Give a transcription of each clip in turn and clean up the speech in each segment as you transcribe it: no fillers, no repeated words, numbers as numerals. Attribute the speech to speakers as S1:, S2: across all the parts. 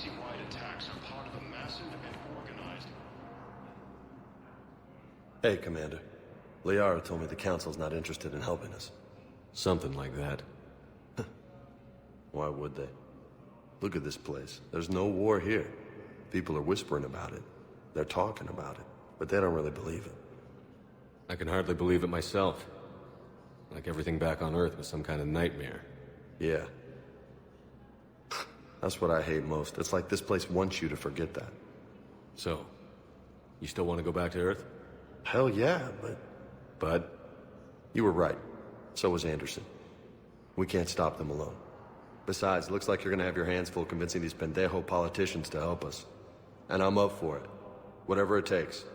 S1: galaxy-wide attacks are part of a massive and organized...
S2: Hey, Commander. Liara told me the Council's not interested in helping us.
S3: Something like that.
S2: Why would they? Look at this place. There's no war here. People are whispering about it. They're talking about it, but they don't really believe it.
S3: I can hardly believe it myself. Like everything back on Earth was some kind of nightmare.
S2: Yeah. That's what I hate most. It's like this place wants you to forget that.
S3: So, you still want to go back to Earth?
S2: Hell yeah, but...
S3: Bud?
S2: You were right. So was Anderson. We can't stop them alone. Besides, it looks like you're gonna have your hands full convincing these pendejo politicians to help us. And I'm up for it. Whatever it takes.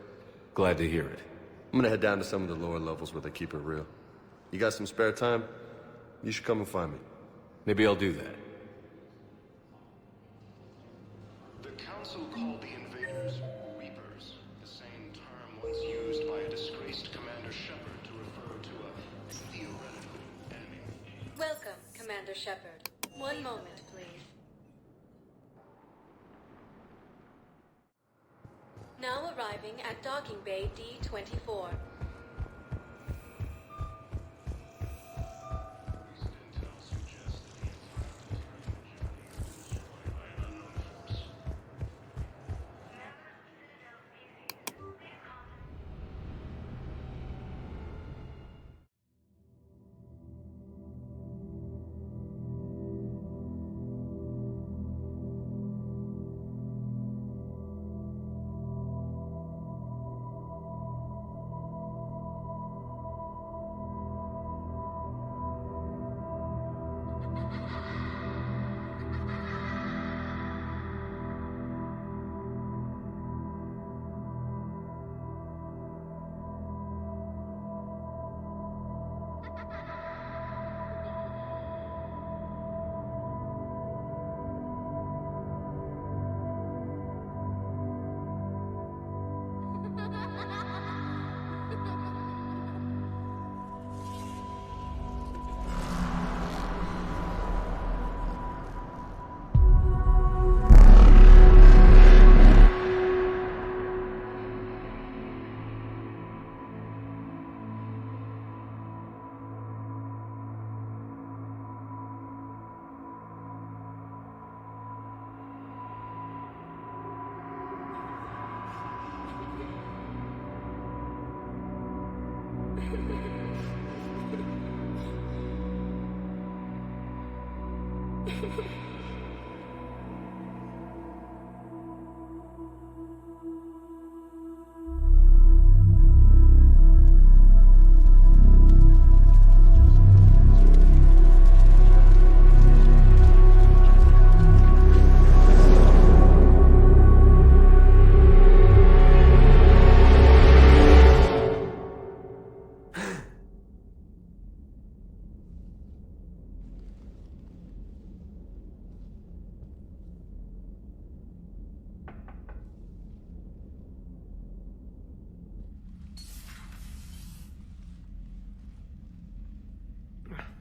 S3: Glad to hear it.
S2: I'm gonna head down to some of the lower levels where they keep it real. You got some spare time? You should come and find me.
S3: Maybe I'll do that.
S1: The Council called the invaders Reapers, the same term once used by a disgraced Commander Shepard to refer to a theoretical enemy.
S4: Welcome, Commander Shepard. One moment, please. Now arriving at Docking Bay D-24.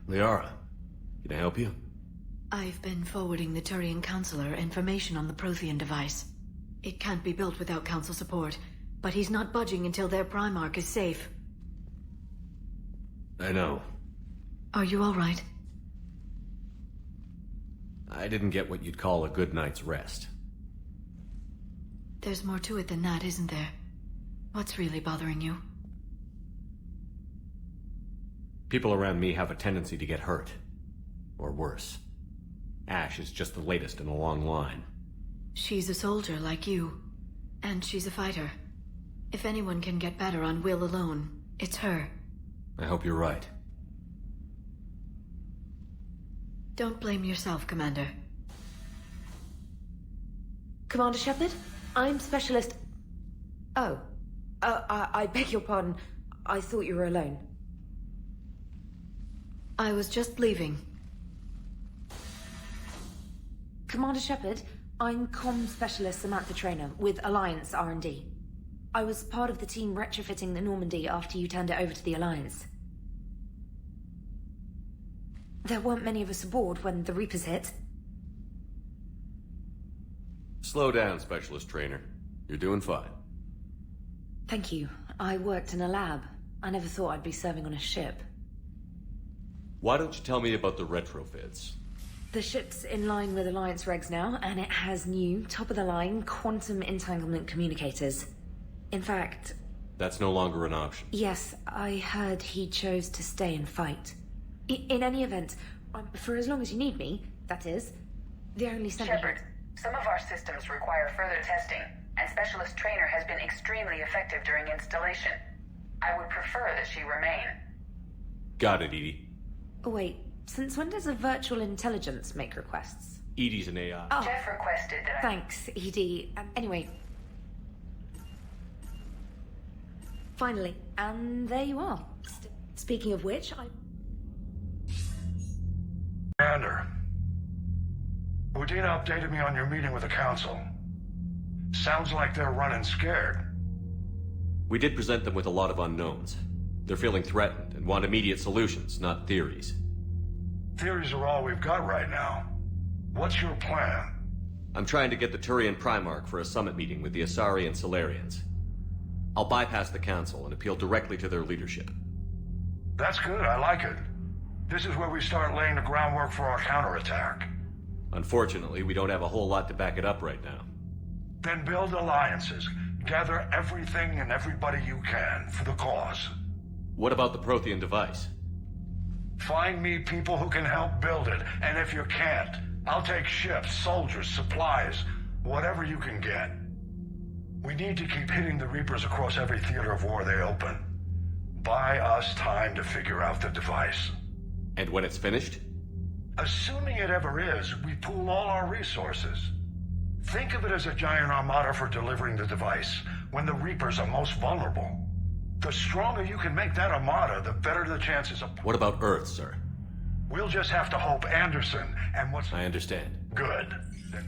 S3: Liara, can I help you?
S5: I've been forwarding the Turian Counselor information on the Prothean device. It can't be built without Council support, but he's not budging until their Primarch is safe.
S3: I know.
S5: Are you all right?
S3: I didn't get what you'd call a good night's rest.
S5: There's more to it than that, isn't there? What's really bothering you?
S3: People around me have a tendency to get hurt. Or worse. Ash is just the latest in a long line.
S5: She's a soldier like you. And she's a fighter. If anyone can get better on will alone, it's her.
S3: I hope you're right.
S5: Don't blame yourself, Commander.
S6: Commander Shepard? I'm Specialist... Oh. I beg your pardon. I thought you were alone.
S5: I was just leaving.
S6: Commander Shepard, I'm Comm Specialist Samantha Traynor with Alliance R&D. I was part of the team retrofitting the Normandy after you turned it over to the Alliance. There weren't many of us aboard when the Reapers hit.
S3: Slow down, Specialist Trainer. You're doing fine.
S6: Thank you. I worked in a lab. I never thought I'd be serving on a ship.
S3: Why don't you tell me about the retrofits?
S6: The ship's in line with Alliance regs now, and it has new, top-of-the-line, quantum entanglement communicators. In fact...
S3: That's no longer an option.
S6: Yes, I heard he chose to stay and fight. In any event, for as long as you need me, that is, the only
S7: Shepard, some of our systems require further testing, and Specialist Trainer has been extremely effective during installation. I would prefer that she remain.
S3: Got it, Edie.
S6: Oh, wait. Since when does a virtual intelligence make requests?
S3: Edie's an AI.
S6: Oh,
S7: Jeff requested that I...
S6: thanks, ED. Anyway. Finally. And there you are. Speaking of which,
S8: Commander, Udina updated me on your meeting with the Council. Sounds like they're running scared.
S3: We did present them with a lot of unknowns. They're feeling threatened and want immediate solutions, not theories.
S8: Theories are all we've got right now. What's your plan?
S3: I'm trying to get the Turian Primarch for a summit meeting with the Asari and Solarians. I'll bypass the Council and appeal directly to their leadership.
S8: That's good, I like it. This is where we start laying the groundwork for our counterattack.
S3: Unfortunately, we don't have a whole lot to back it up right now.
S8: Then build alliances. Gather everything and everybody you can for the cause.
S3: What about the Prothean device?
S8: Find me people who can help build it, and if you can't, I'll take ships, soldiers, supplies, whatever you can get. We need to keep hitting the Reapers across every theater of war they open. Buy us time to figure out the device.
S3: And when it's finished?
S8: Assuming it ever is, we pool all our resources. Think of it as a giant armada for delivering the device, when the Reapers are most vulnerable. The stronger you can make that armada, the better the chances of...
S3: What about Earth, sir?
S8: We'll just have to hope Anderson and what's...
S3: I understand.
S8: Good. Then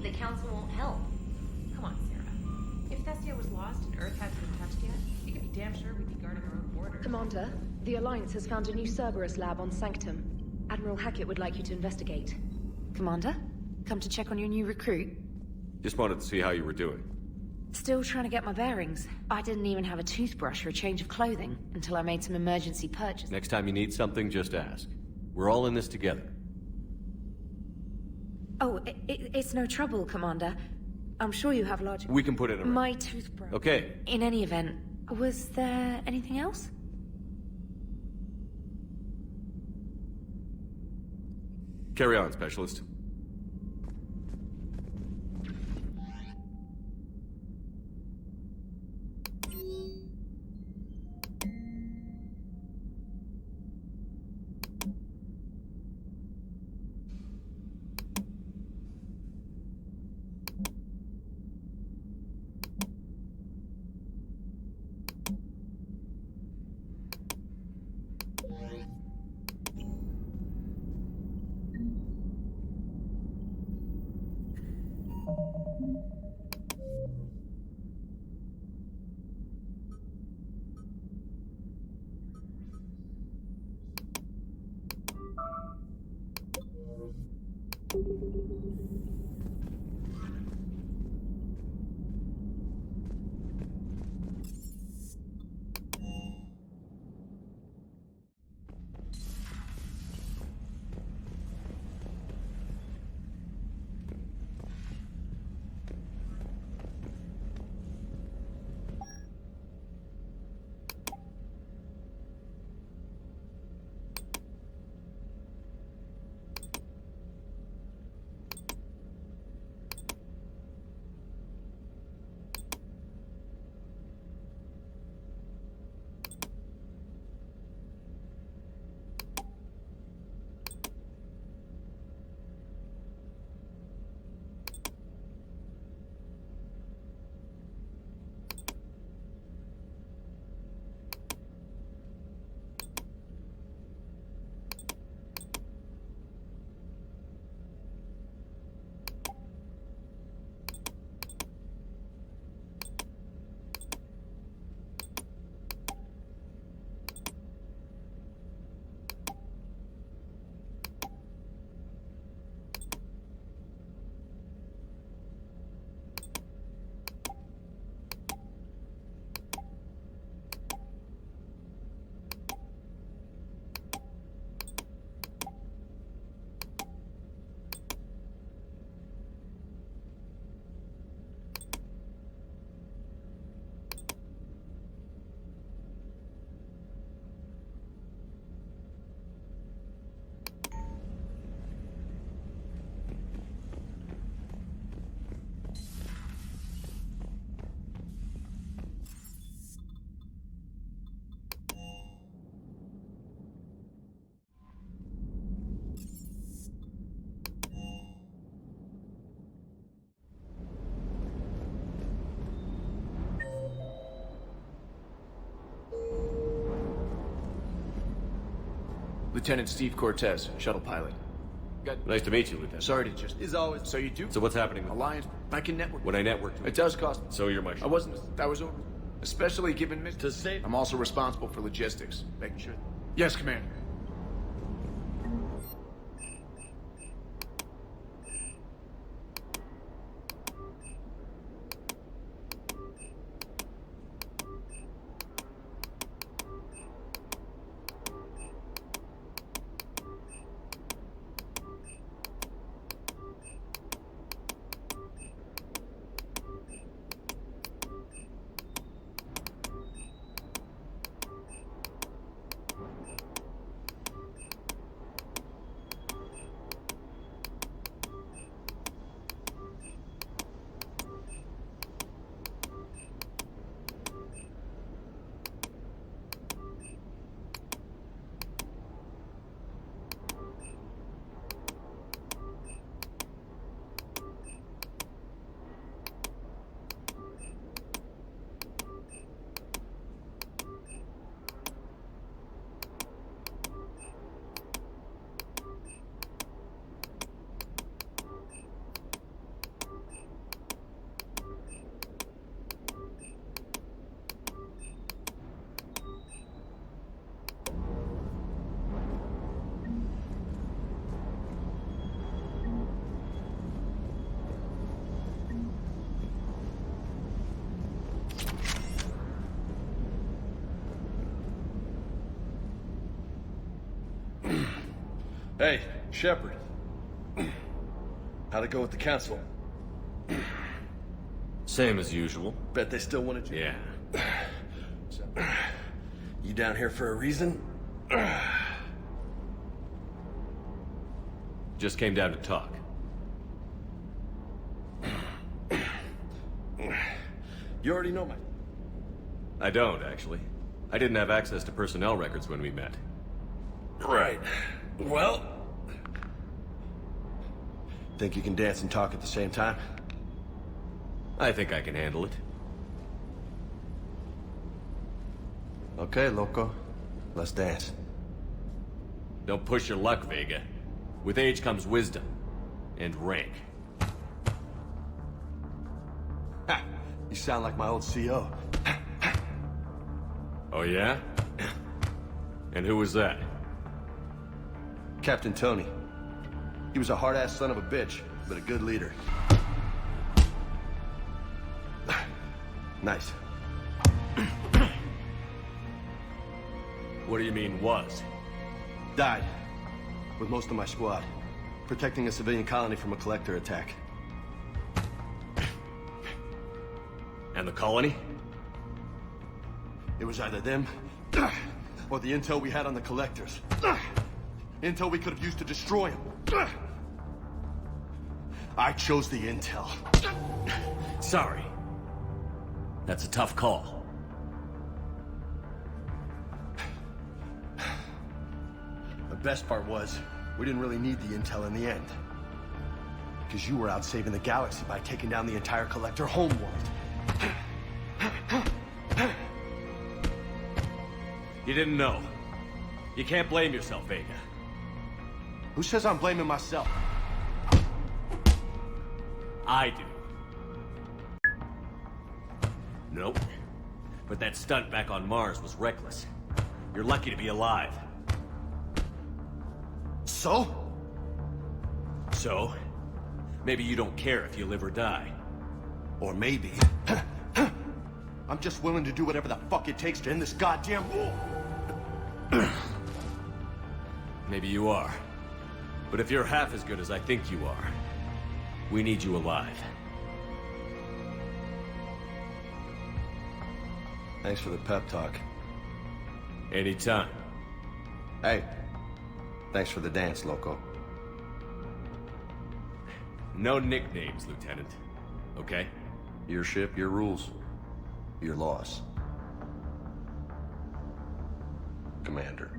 S9: The Council won't help. Come on, Sarah. If Thessia was lost and Earth hasn't been touched yet, you can be damn sure we'd be guarding our own borders.
S10: Commander, the Alliance has found a new Cerberus lab on Sanctum. Admiral Hackett would like you to investigate.
S6: Commander? Come to check on your new recruit?
S3: Just wanted to see how you were doing.
S6: Still trying to get my bearings. I didn't even have a toothbrush or a change of clothing until I made some emergency purchases.
S3: Next time you need something, just ask. We're all in this together.
S6: Oh, it's no trouble, Commander. I'm sure you have large...
S3: We can put it in...
S6: My toothbrush.
S3: Okay.
S6: In any event, was there anything else?
S3: Carry on, Specialist.
S11: Lieutenant Steve Cortez, shuttle pilot.
S3: Nice to meet you, Lieutenant.
S11: Sorry to just...
S2: He's always...
S11: So you do?
S3: So what's happening?
S11: Alliance, I can network.
S3: When I networked,
S11: It does cost...
S3: so you're my...
S11: I wasn't... That was over. Especially given...
S2: To save...
S11: I'm also responsible for logistics. Making sure... Yes, Commander.
S2: Hey, Shepard. How'd it go with the council?
S3: Same as usual.
S2: Bet they still wanted you.
S3: Yeah.
S2: You down here for a reason?
S3: Just came down to talk.
S2: You already know my...
S3: I don't, actually. I didn't have access to personnel records when we met.
S2: Right. Well... Think you can dance and talk at the same time?
S3: I think I can handle it.
S2: Okay, loco. Let's dance.
S3: Don't push your luck, Vega. With age comes wisdom. And rank.
S2: Ha! You sound like my old CO.
S3: Oh, yeah? And who was that?
S2: Captain Tony. He was a hard-ass son of a bitch, but a good leader. Nice.
S3: What do you mean, was?
S2: Died. With most of my squad. Protecting a civilian colony from a collector attack.
S3: And the colony?
S2: It was either them, or the intel we had on the collectors. Intel we could have used to destroy them. I chose the intel.
S3: Sorry. That's a tough call.
S2: The best part was, we didn't really need the intel in the end. Because you were out saving the galaxy by taking down the entire collector homeworld.
S3: You didn't know. You can't blame yourself, Vega.
S2: Who says I'm blaming myself?
S3: I do. Nope. But that stunt back on Mars was reckless. You're lucky to be alive.
S2: So?
S3: So? Maybe you don't care if you live or die.
S2: Or maybe... I'm just willing to do whatever the fuck it takes to end this goddamn war!
S3: Maybe you are. But if you're half as good as I think you are, we need you alive.
S2: Thanks for the pep talk.
S3: Anytime.
S2: Hey, thanks for the dance, loco.
S3: No nicknames, Lieutenant. Okay?
S2: Your ship, your rules. Your loss. Commander.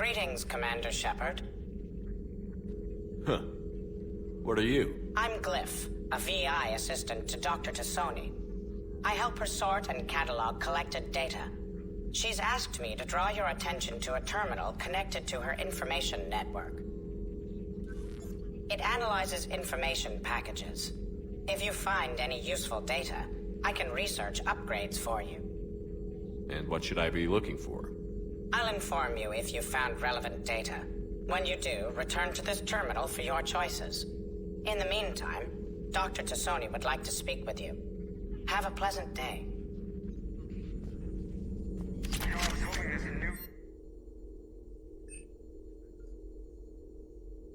S12: Greetings, Commander Shepard.
S3: Huh. What are you?
S12: I'm Glyph, a VI assistant to Dr. Tassoni. I help her sort and catalog collected data. She's asked me to draw your attention to a terminal connected to her information network. It analyzes information packages. If you find any useful data, I can research upgrades for you.
S3: And what should I be looking for?
S12: I'll inform you if you've found relevant data. When you do, return to this terminal for your choices. In the meantime, Dr. Tassoni would like to speak with you. Have a pleasant day.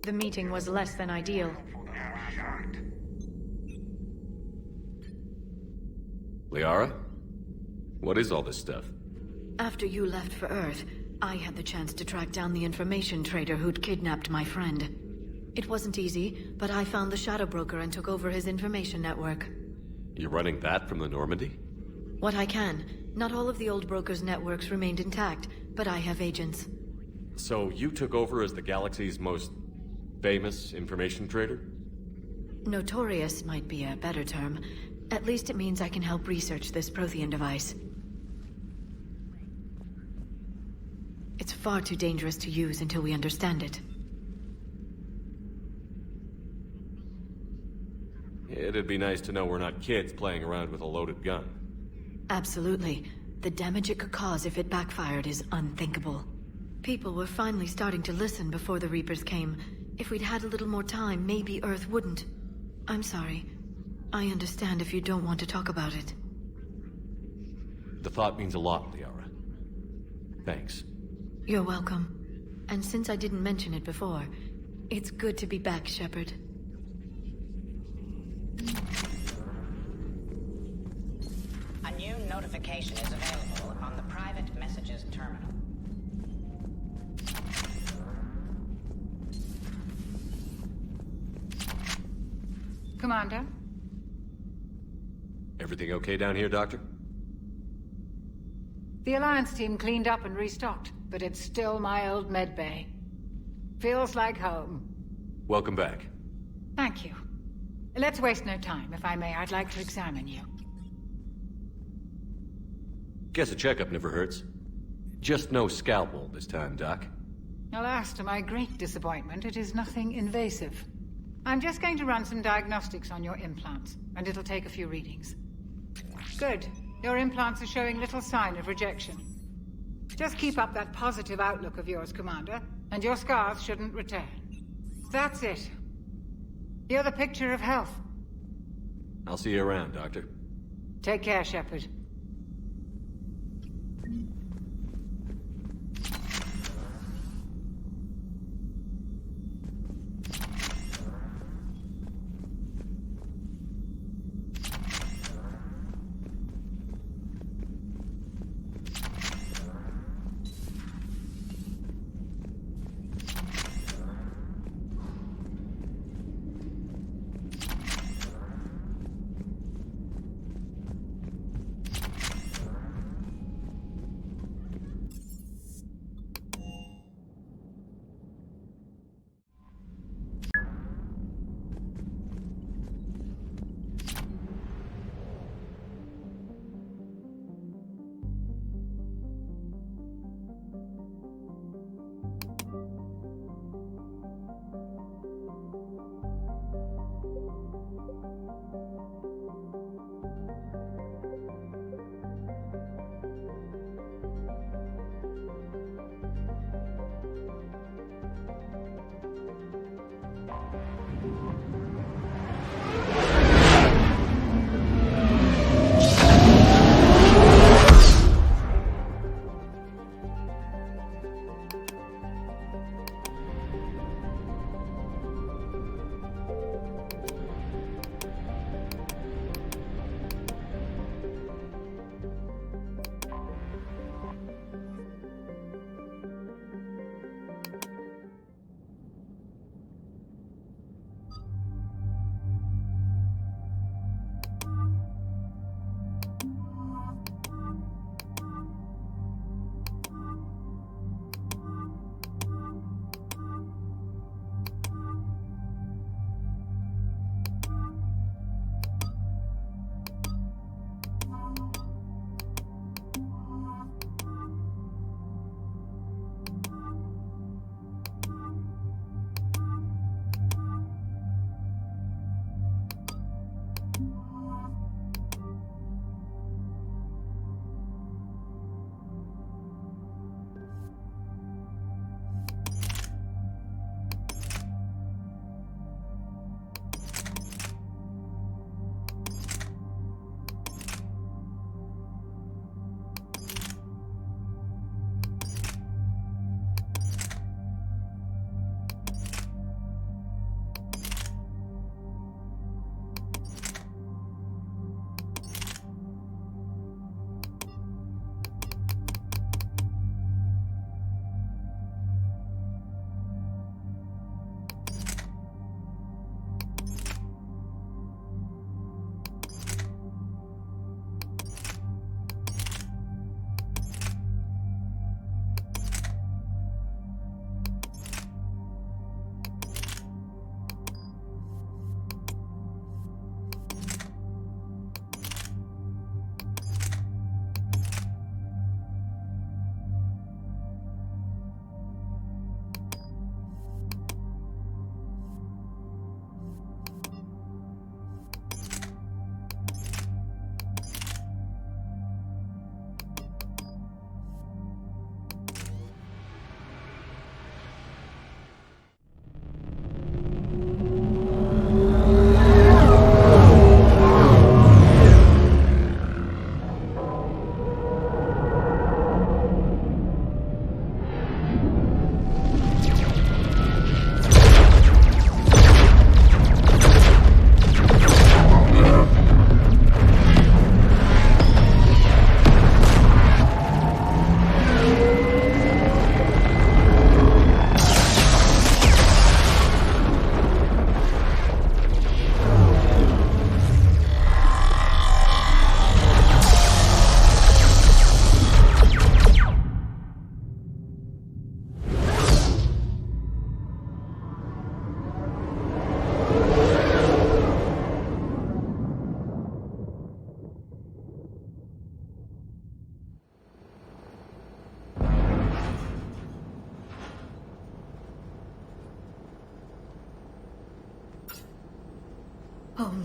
S5: The meeting was less than ideal.
S3: Liara? What is all this stuff?
S5: After you left for Earth, I had the chance to track down the information trader who'd kidnapped my friend. It wasn't easy, but I found the Shadow Broker and took over his information network.
S3: You're running that from the Normandy?
S5: What I can. Not all of the old broker's networks remained intact, but I have agents.
S3: So you took over as the galaxy's most famous information trader?
S5: Notorious might be a better term. At least it means I can help research this Prothean device. It's far too dangerous to use until we understand it.
S3: It'd be nice to know we're not kids playing around with a loaded gun.
S5: Absolutely. The damage it could cause if it backfired is unthinkable. People were finally starting to listen before the Reapers came. If we'd had a little more time, maybe Earth wouldn't. I'm sorry. I understand if you don't want to talk about it.
S3: The thought means a lot, Liara. Thanks.
S5: You're welcome. And since I didn't mention it before, it's good to be back, Shepard.
S12: A new notification is available on the private messages terminal.
S13: Commander?
S3: Everything okay down here, Doctor?
S13: The Alliance team cleaned up and restocked, but it's still my old medbay. Feels like home.
S3: Welcome back.
S13: Thank you. Let's waste no time. If I may, I'd like to examine you.
S3: Guess a checkup never hurts. Just no scalpel this time, Doc.
S13: Alas, to my great disappointment, it is nothing invasive. I'm just going to run some diagnostics on your implants, and it'll take a few readings. Good. Your implants are showing little sign of rejection. Just keep up that positive outlook of yours, Commander, and your scars shouldn't return. That's it. You're the picture of health.
S3: I'll see you around, Doctor.
S13: Take care, Shepard.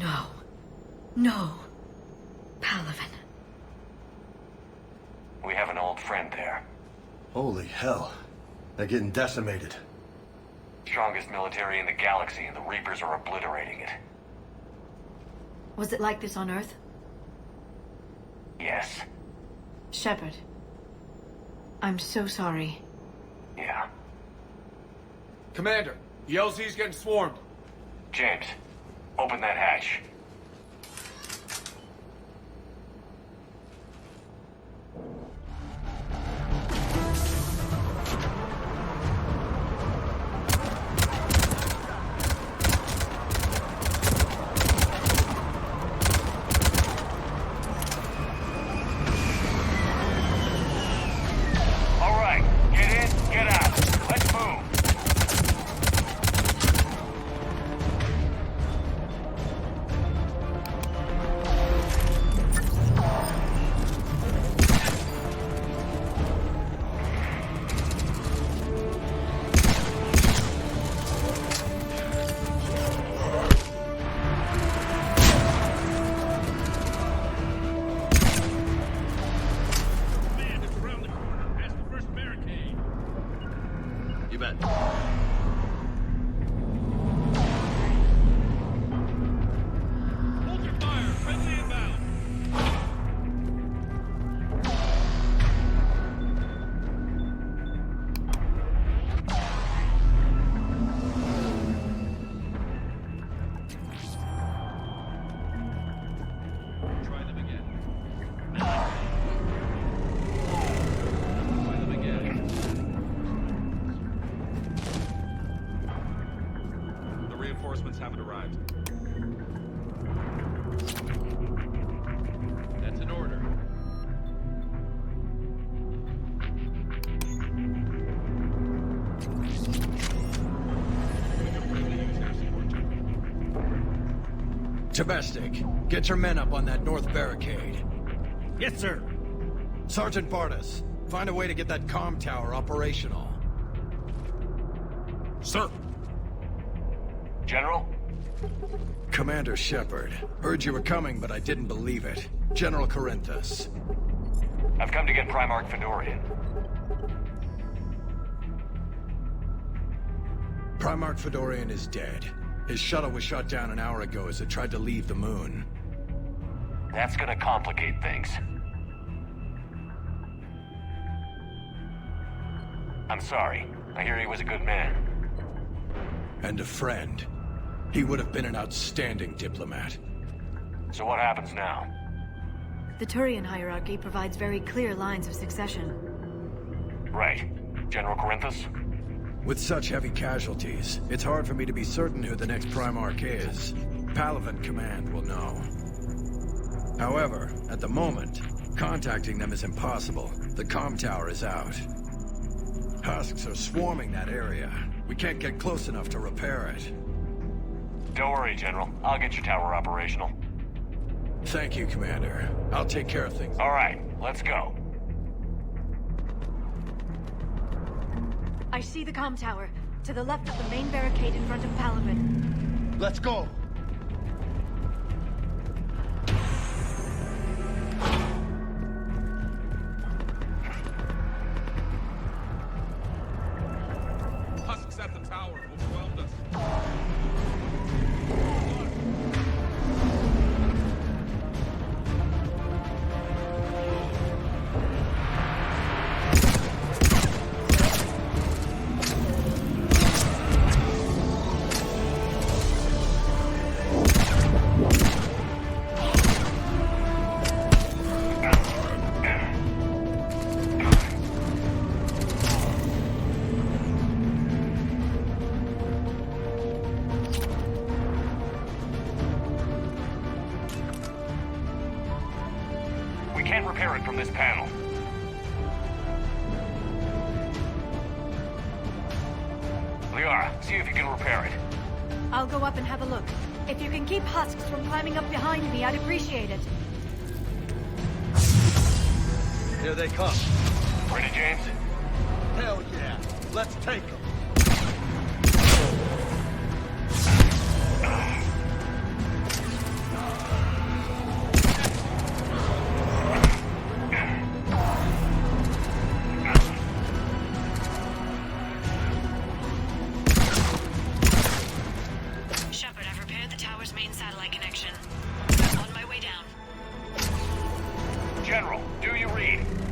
S5: no. No. Palaven.
S14: We have an old friend there.
S2: Holy hell. They're getting decimated.
S14: Strongest military in the galaxy, and the Reapers are obliterating it.
S5: Was it like this on Earth?
S14: Yes.
S5: Shepard. I'm so sorry.
S14: Yeah.
S11: Commander, the LZ's getting swarmed.
S14: James, open that hatch. All right, get in, get out. Let's move.
S2: You bet.
S15: Hold your fire. Friendly inbound. Try them again. Try them again. The reinforcements haven't arrived. That's an order. We can bravely use air support, General.
S16: Tabestic, get your men up on that north barricade.
S3: Yes, sir.
S16: Sergeant Bartas, find a way to get that comm tower operational.
S11: Sir.
S14: General?
S16: Commander Shepard, heard you were coming, but I didn't believe it. General Corinthus.
S14: I've come to get Primarch Fedorian.
S16: Primarch Fedorian is dead. His shuttle was shot down an hour ago as it tried to leave the moon.
S14: That's gonna complicate things. I'm sorry. I hear he was a good man.
S16: And a friend. He would have been an outstanding diplomat.
S14: So what happens now?
S5: The Turian hierarchy provides very clear lines of succession.
S14: Right. General Corinthus?
S16: With such heavy casualties, it's hard for me to be certain who the next Primarch is. Palaven Command will know. However, at the moment, contacting them is impossible. The comm tower is out. Husks are swarming that area. We can't get close enough to repair it.
S14: Don't worry, General. I'll get your tower operational.
S16: Thank you, Commander. I'll take care of things.
S14: All right, let's go.
S5: I see the comm tower, to the left of the main barricade in front of Palaven.
S2: Let's go.
S15: Husks at the tower. Overwhelmed us.
S14: We can't repair it from this panel. Liara, see if you can repair it.
S5: I'll go up and have a look. If you can keep Husks from climbing up behind me, I'd appreciate it.
S2: Here they come.
S14: Ready, James?
S2: Hell yeah. Let's take them.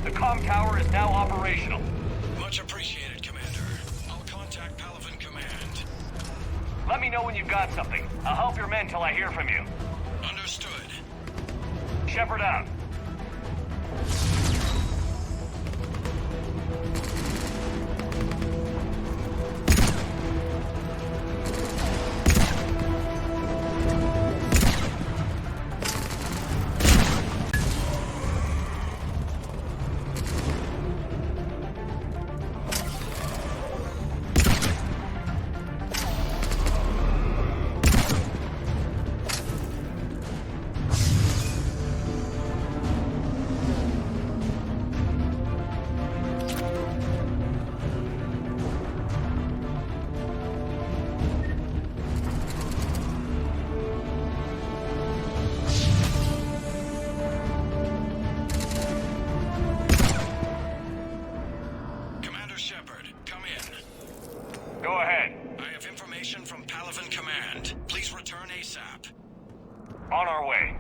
S14: The comm tower is now operational.
S16: Much appreciated, Commander. I'll contact Palaven Command.
S14: Let me know when you've got something. I'll help your men till I hear from you.
S16: Understood.
S14: Shepard out.
S16: Commander Shepard, come in.
S14: Go ahead.
S16: I have information from Palaven Command. Please return ASAP.
S14: On our way.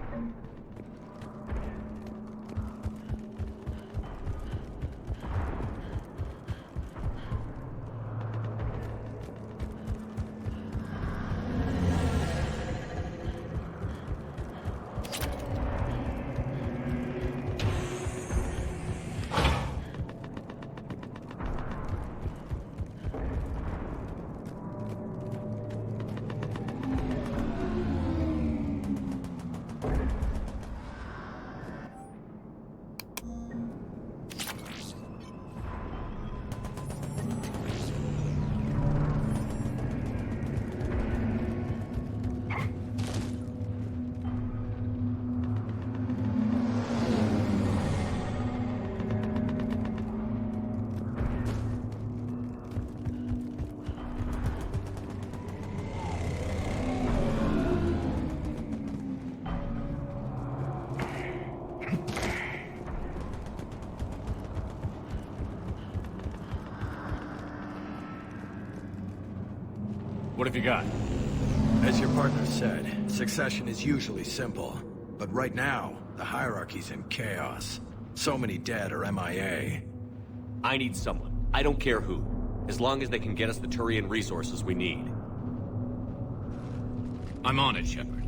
S3: What have you got?
S16: As your partner said, succession is usually simple. But right now, the hierarchy's in chaos. So many dead or MIA.
S3: I need someone. I don't care who. As long as they can get us the Turian resources we need.
S17: I'm on it, Shepard.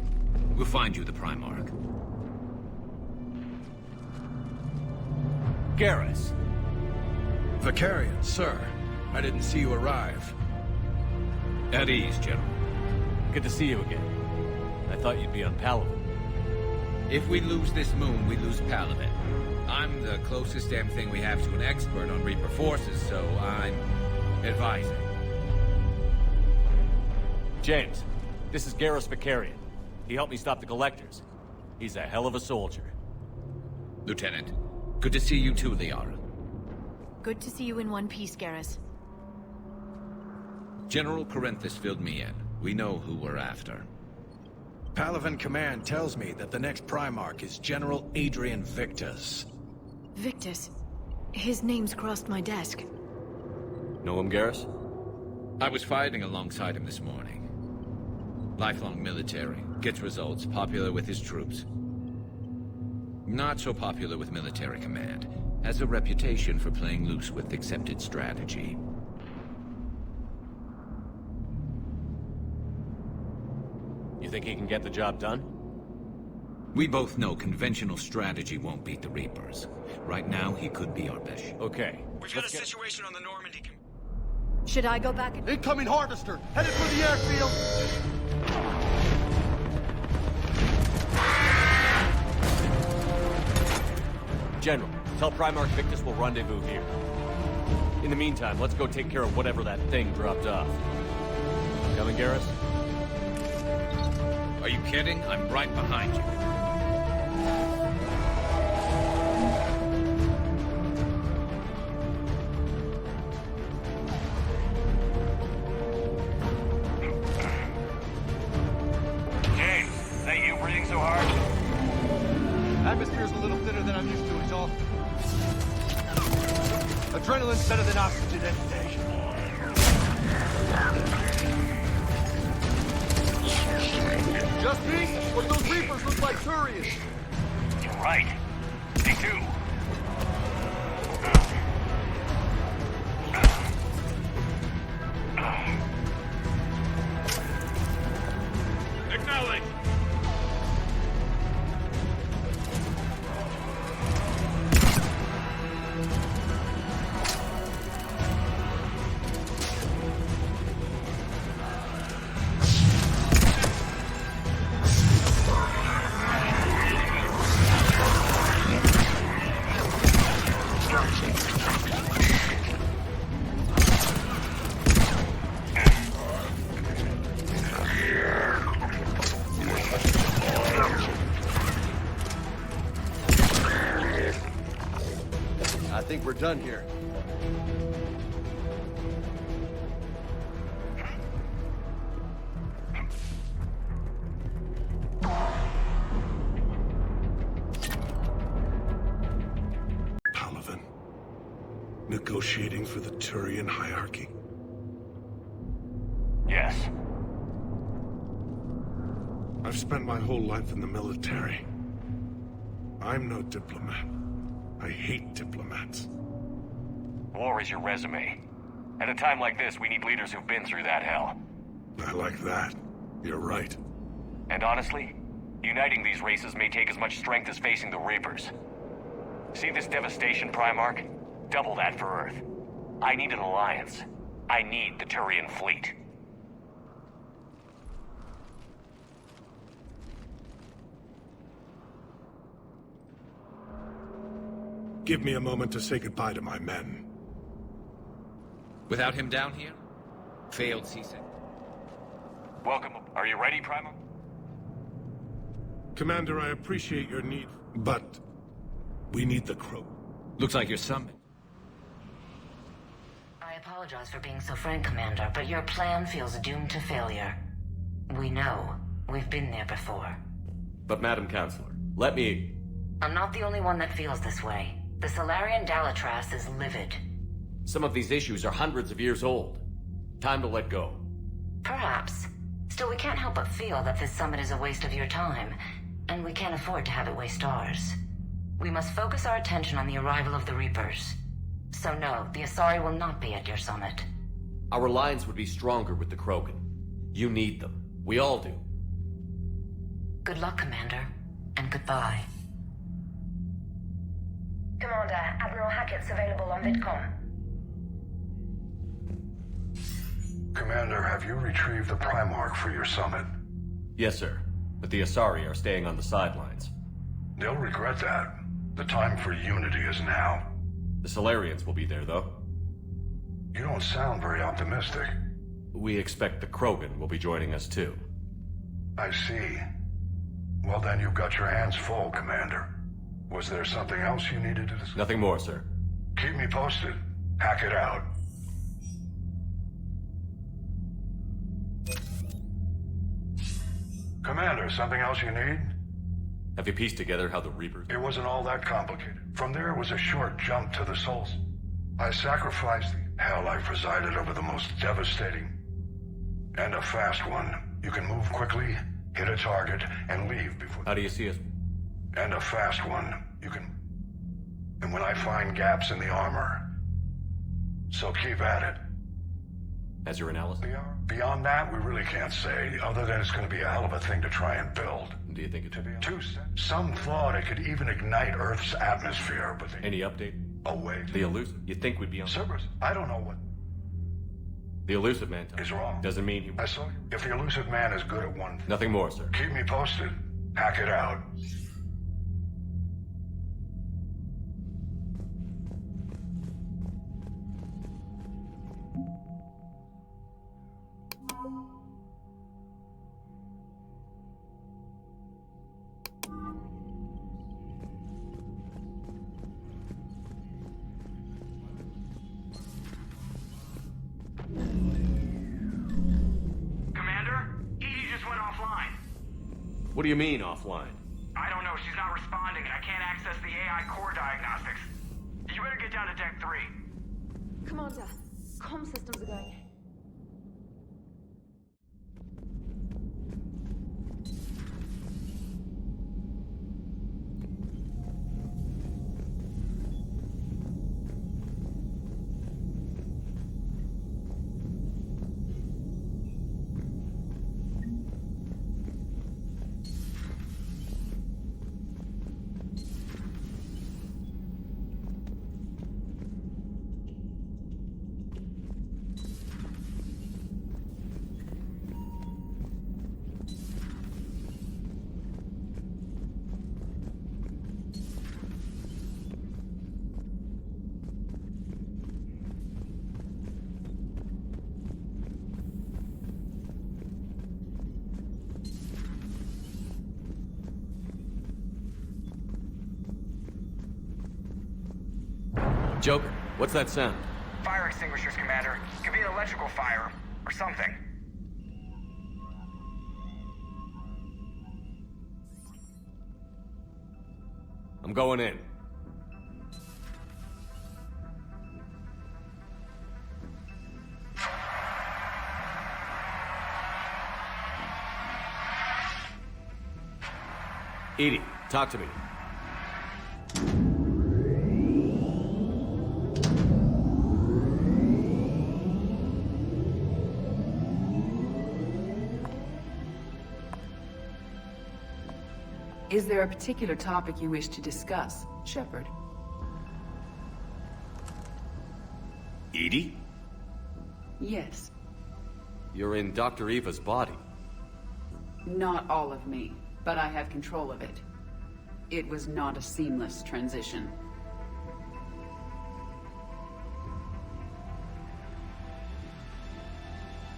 S17: We'll find you the Primarch.
S3: Garrus.
S16: Vicarian, sir. I didn't see you arrive.
S17: At ease, General.
S3: Good to see you again. I thought you'd be on Palaven.
S17: If we lose this moon, we lose Palaven. I'm the closest damn thing we have to an expert on Reaper forces, so I'm advising.
S3: James, this is Garrus Vicarian. He helped me stop the Collectors. He's a hell of a soldier.
S17: Lieutenant, good to see you too, Liara.
S5: Good to see you in one piece, Garrus.
S17: General Corinthus filled me in. We know who we're after.
S16: Palaven Command tells me that the next Primarch is General Adrian Victus.
S5: Victus? His name's crossed my desk.
S3: Know him, Garrus?
S17: I was fighting alongside him this morning. Lifelong military, gets results, popular with his troops. Not so popular with military command. Has a reputation for playing loose with accepted strategy.
S3: You think he can get the job done?
S17: We both know conventional strategy won't beat the Reapers. Right now, he could be our best.
S3: Okay.
S16: We've got a situation on the Normandy.
S5: Should I go back and...
S2: Incoming Harvester! Headed for the airfield!
S3: General, tell Primarch Victus we'll rendezvous here. In the meantime, let's go take care of whatever that thing dropped off. Coming, Garrus?
S17: Are you kidding? I'm right behind you.
S14: James, is that you breathing so hard?
S2: Atmosphere's a little thinner than I'm used to, it's all. Adrenaline's better than oxygen any day. Just me? But those Reapers look like Turians.
S14: You're right. Me too.
S2: think we're done here.
S18: Palaven. Negotiating for the Turian hierarchy.
S14: Yes.
S18: I've spent my whole life in the military. I'm no diplomat. I hate diplomats.
S14: War is your resume. At a time like this, we need leaders who've been through that hell.
S18: I like that. You're right.
S14: And honestly, uniting these races may take as much strength as facing the Reapers. See this devastation, Primarch? Double that for Earth. I need an alliance. I need the Turian fleet.
S18: Give me a moment to say goodbye to my men.
S17: Without him down here? Failed CSEC.
S14: Welcome. Are you ready, Primarch?
S18: Commander, I appreciate your need, but we need the Crow.
S17: Looks like you're summoned.
S6: I apologize for being so frank, Commander, but your plan feels doomed to failure. We know. We've been there before.
S3: But Madam Counselor, let me...
S6: I'm not the only one that feels this way. The Solarian Dalitras is livid.
S3: Some of these issues are hundreds of years old. Time to let go.
S6: Perhaps. Still, we can't help but feel that this summit is a waste of your time, and we can't afford to have it waste ours. We must focus our attention on the arrival of the Reapers. So no, the Asari will not be at your summit.
S3: Our alliance would be stronger with the Krogan. You need them. We all do.
S6: Good luck, Commander, and goodbye.
S7: Commander, Admiral Hackett's available on VidCom.
S8: Commander, have you retrieved the Primarch for your summit?
S3: Yes, sir. But the Asari are staying on the sidelines.
S8: They'll regret that. The time for unity is now.
S3: The Solarians will be there, though.
S8: You don't sound very optimistic.
S3: We expect the Krogan will be joining us, too.
S8: I see. Well, then you've got your hands full, Commander. Was there something else you needed to discuss?
S3: Nothing more, sir.
S8: Keep me posted. Hackett out. Commander, something else you need?
S3: Have you pieced together how the Reapers...
S8: It wasn't all that complicated. From there was a short jump to the Souls. I sacrificed the hell. I presided over the most devastating... and a fast one. You can move quickly, hit a target, and leave before...
S3: How do you see us?
S8: And a fast one. You can... And when I find gaps in the armor... So keep at it.
S3: As your analysis?
S8: Beyond that, we really can't say, other than it's going to be a hell of a thing to try and build.
S3: Do you think it should be?
S8: Some thought it could even ignite Earth's atmosphere, but...
S3: Any update?
S8: Oh, wait.
S3: The Illusive. You think we'd be on...
S8: Cerberus, I don't know what...
S3: The Illusive Man
S8: is wrong.
S3: Doesn't mean he...
S8: I saw you. If the Illusive Man is good at one thing...
S3: Nothing more, sir.
S8: Keep me posted. Hack it out.
S3: What do you mean, offline?
S19: I don't know. She's not responding, and I can't access the AI core diagnostics. You better get down to Deck 3.
S10: Commander, comm systems are going.
S3: Joker, what's that sound?
S19: Fire extinguishers, Commander. Could be an electrical fire, or something.
S3: I'm going in. EDI, talk to me.
S20: Is there a particular topic you wish to discuss, Shepard?
S3: EDI?
S20: Yes.
S3: You're in Dr. Eva's body.
S20: Not all of me, but I have control of it. It was not a seamless transition.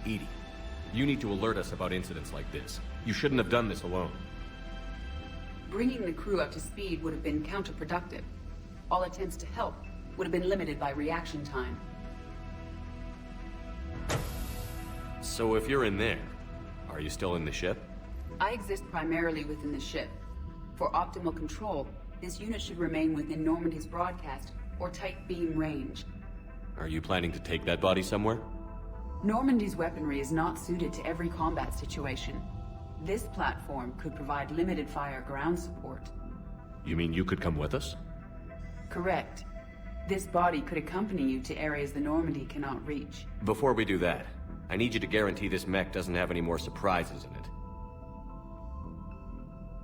S3: EDI, you need to alert us about incidents like this. You shouldn't have done this alone.
S20: Bringing the crew up to speed would have been counterproductive. All attempts to help would have been limited by reaction time.
S3: So if you're in there, are you still in the ship?
S20: I exist primarily within the ship. For optimal control, this unit should remain within Normandy's broadcast or tight beam range.
S3: Are you planning to take that body somewhere?
S20: Normandy's weaponry is not suited to every combat situation. This platform could provide limited fire ground support.
S3: You mean you could come with us?
S20: Correct. This body could accompany you to areas the Normandy cannot reach.
S3: Before we do that, I need you to guarantee this mech doesn't have any more surprises in it.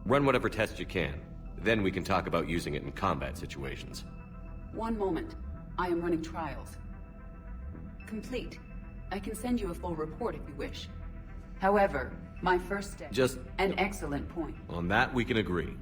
S3: Run whatever tests you can. Then we can talk about using it in combat situations.
S20: One moment. I am running trials. Complete. I can send you a full report if you wish. However, my first step...
S3: Just...
S20: An excellent point.
S3: On that, we can agree.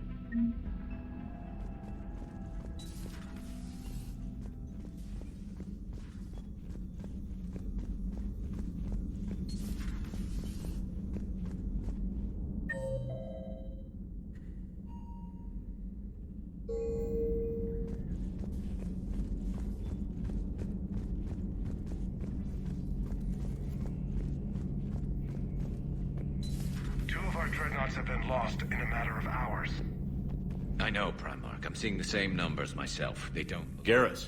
S8: Dreadnoughts have been lost in a matter of hours.
S17: I know, Primarch. I'm seeing the same numbers myself. They don't...
S3: Garrus,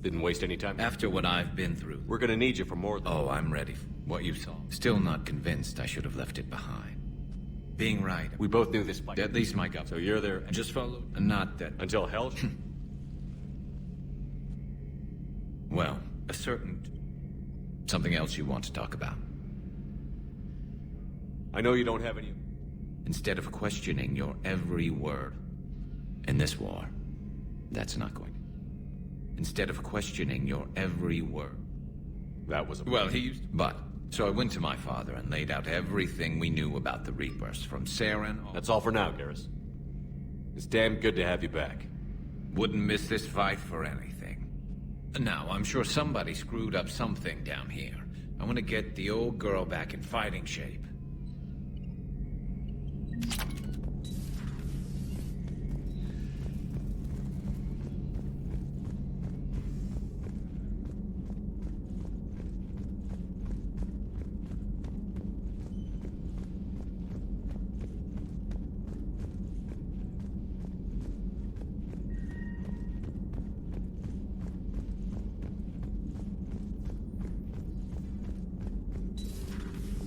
S3: didn't waste any time.
S17: After what I've been through.
S3: We're gonna need you for more than...
S17: Oh, I'm ready for what you saw. Still not convinced I should have left it behind. Being right.
S3: We both knew this might...
S17: At least my gut.
S3: So you're there...
S17: And just followed? Not that...
S3: Until hell?
S17: Well, a certain... Something else you want to talk about.
S3: I know you don't have any...
S17: Instead of questioning your every word in this war, that's not going to... Instead of questioning your every word...
S3: That was a...
S17: Well, he used... But, so I went to my father and laid out everything we knew about the Reapers, from Saren...
S3: That's all for now, Garrus. It's damn good to have you back.
S17: Wouldn't miss this fight for anything. Now, I'm sure somebody screwed up something down here. I want to get the old girl back in fighting shape.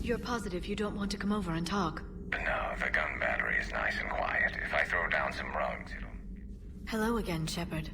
S5: You're positive you don't want to come over and talk?
S19: No, the gun battery is nice and quiet. If I throw down some rugs, it'll...
S5: Hello again, Shepard.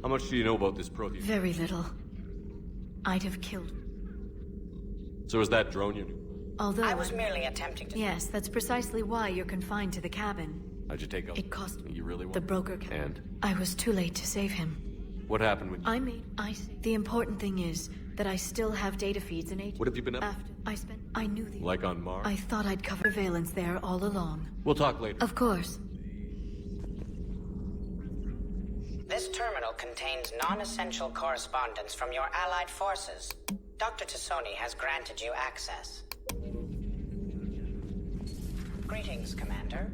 S3: How much do you know about this Prothean?
S5: Very little. I'd have killed.
S3: So is that drone you knew?
S5: Although
S12: I was merely attempting to...
S5: Yes, that's precisely why you're confined to the cabin.
S3: How'd you take off?
S5: It cost me.
S3: You really want?
S5: The broker...
S3: And?
S5: I was too late to save him.
S3: What happened when you...
S5: I see. The important thing is, that I still have data feeds in H.
S3: What have you been up to?
S5: After I knew the...
S3: Like on Mars?
S5: I thought I'd cover surveillance there all along.
S3: We'll talk later.
S5: Of course.
S12: This terminal contains non-essential correspondence from your allied forces. Dr. Tassoni has granted you access. Greetings, Commander.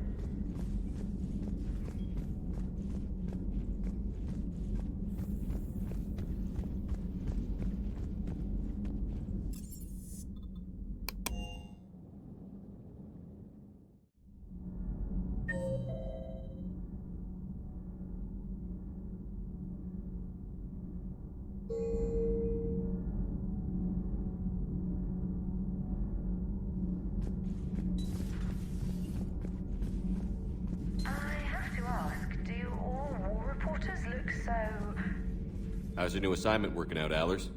S3: How's your new assignment working out, Allers?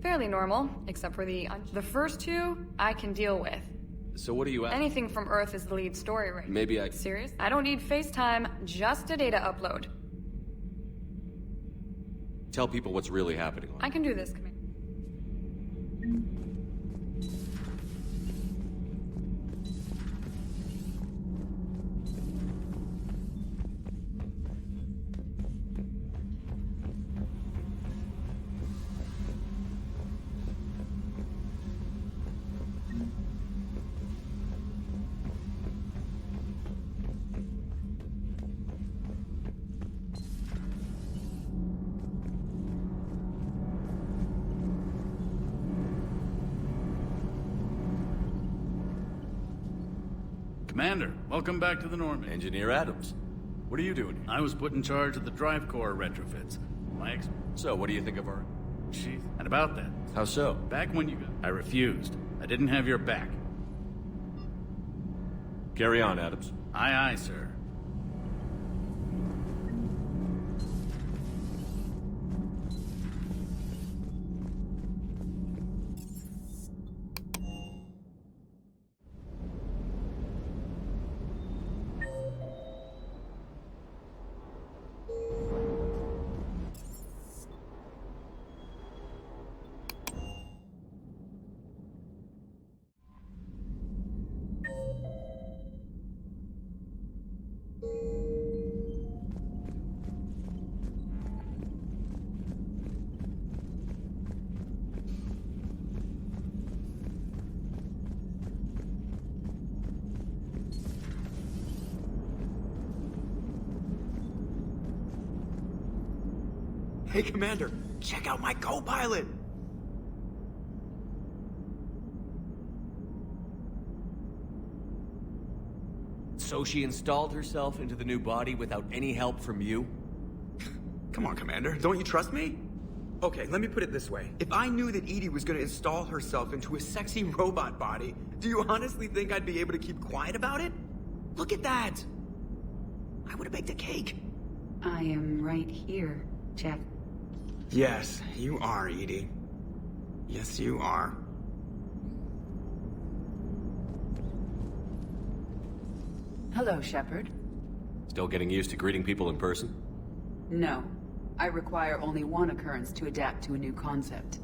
S21: Fairly normal, except for the first two I can deal with.
S3: So what are you at?
S21: Anything from Earth is the lead story right now.
S3: Maybe I...
S21: Serious? I don't need FaceTime, just a data upload.
S3: Tell people what's really happening.
S21: I can do this, Commander.
S22: Commander, welcome back to the Norman.
S3: Engineer Adams. What are you doing here?
S22: I was put in charge of the drive core retrofits.
S3: So, what do you think of our...
S22: Chief, and about that.
S3: How so?
S22: Back when you got... I refused. I didn't have your back.
S3: Carry on, Adams.
S22: Aye, aye, sir.
S23: Hey, Commander, check out my co-pilot!
S3: So she installed herself into the new body without any help from you?
S23: Come on, Commander, don't you trust me? Okay, let me put it this way. If I knew that EDI was gonna install herself into a sexy robot body, do you honestly think I'd be able to keep quiet about it? Look at that! I would've baked a cake.
S20: I am right here, Jeff.
S23: Yes, you are, EDI. Yes, you are.
S20: Hello, Shepard.
S3: Still getting used to greeting people in person?
S20: No. I require only one occurrence to adapt to a new concept.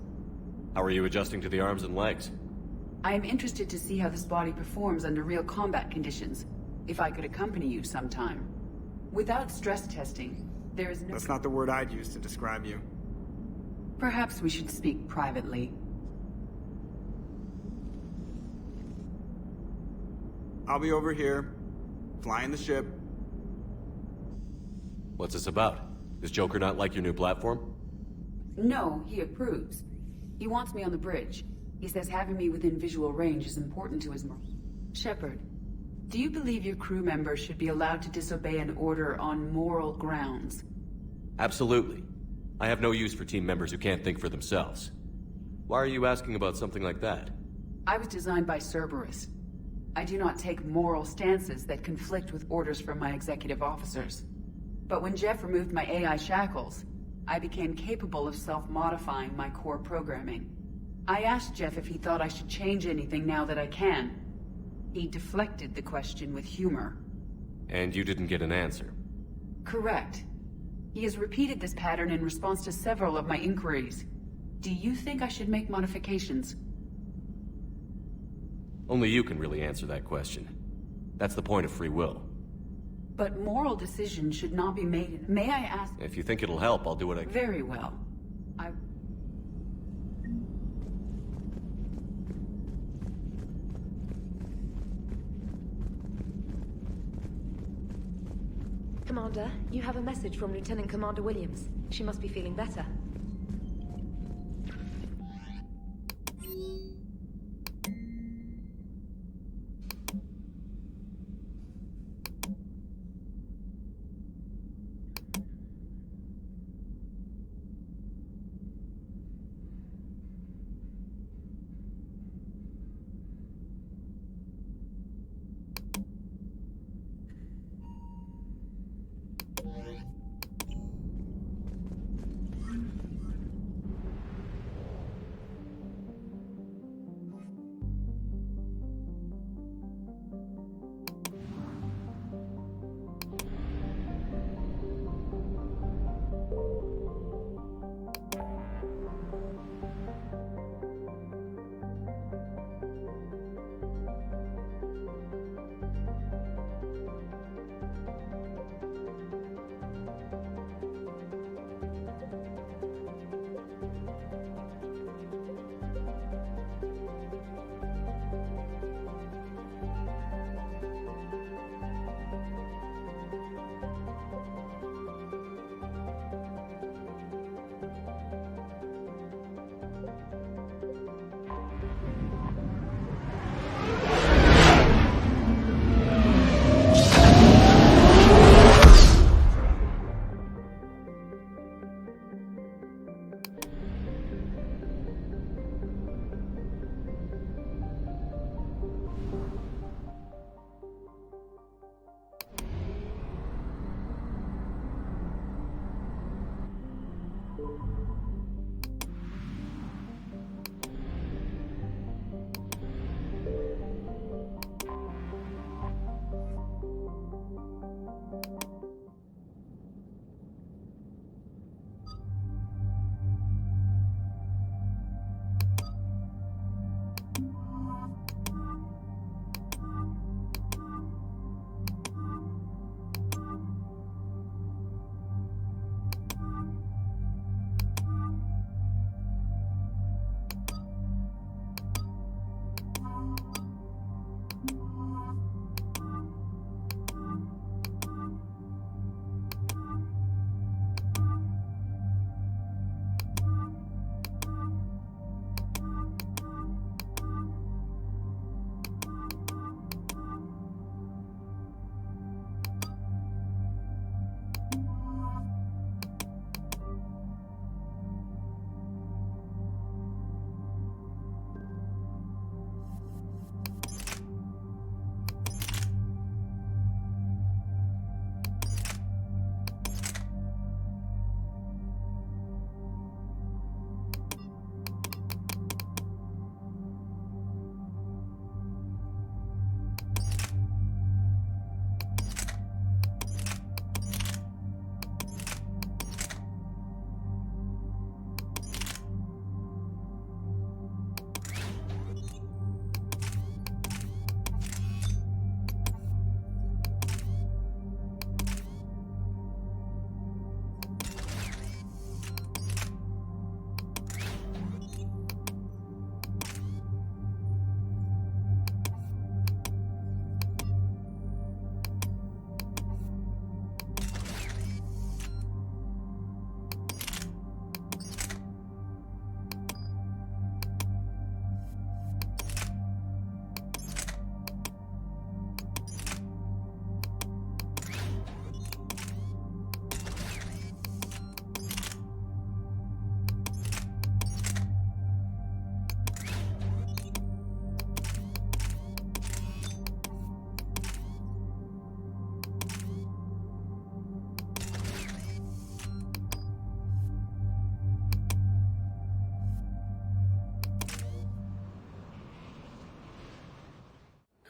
S3: How are you adjusting to the arms and legs?
S20: I am interested to see how this body performs under real combat conditions. If I could accompany you sometime. Without stress testing, there is no...
S23: That's not the word I'd use to describe you.
S20: Perhaps we should speak privately.
S23: I'll be over here, flying the ship.
S3: What's this about? Does Joker not like your new platform?
S20: No, he approves. He wants me on the bridge. He says having me within visual range is important to his... Shepard, do you believe your crew members should be allowed to disobey an order on moral grounds?
S3: Absolutely. I have no use for team members who can't think for themselves. Why are you asking about something like that?
S20: I was designed by Cerberus. I do not take moral stances that conflict with orders from my executive officers. But when Jeff removed my AI shackles, I became capable of self-modifying my core programming. I asked Jeff if he thought I should change anything now that I can. He deflected the question with humor.
S3: And you didn't get an answer?
S20: Correct. He has repeated this pattern in response to several of my inquiries. Do you think I should make modifications?
S3: Only you can really answer that question. That's the point of free will.
S20: But moral decisions should not be made. May I ask?
S3: If you think it'll help, I'll do what I can.
S20: Very well.
S10: Commander, you have a message from Lieutenant Commander Williams. She must be feeling better.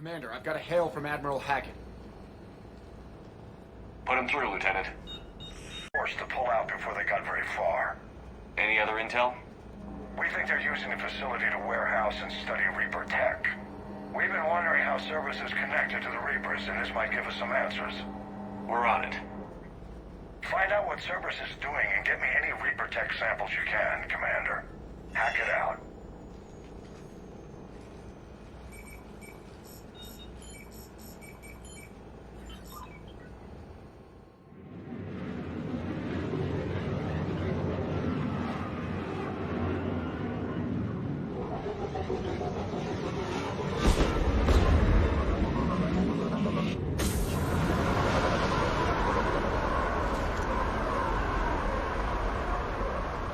S11: Commander, I've got a hail from Admiral Hackett.
S14: Put him through, Lieutenant.
S8: Forced to pull out before they got very far.
S14: Any other intel?
S8: We think they're using the facility to warehouse and study Reaper tech. We've been wondering how Cerberus is connected to the Reapers, and this might give us some answers.
S14: We're on it.
S8: Find out what Cerberus is doing and get me any Reaper tech samples you can, Commander. Hack it out.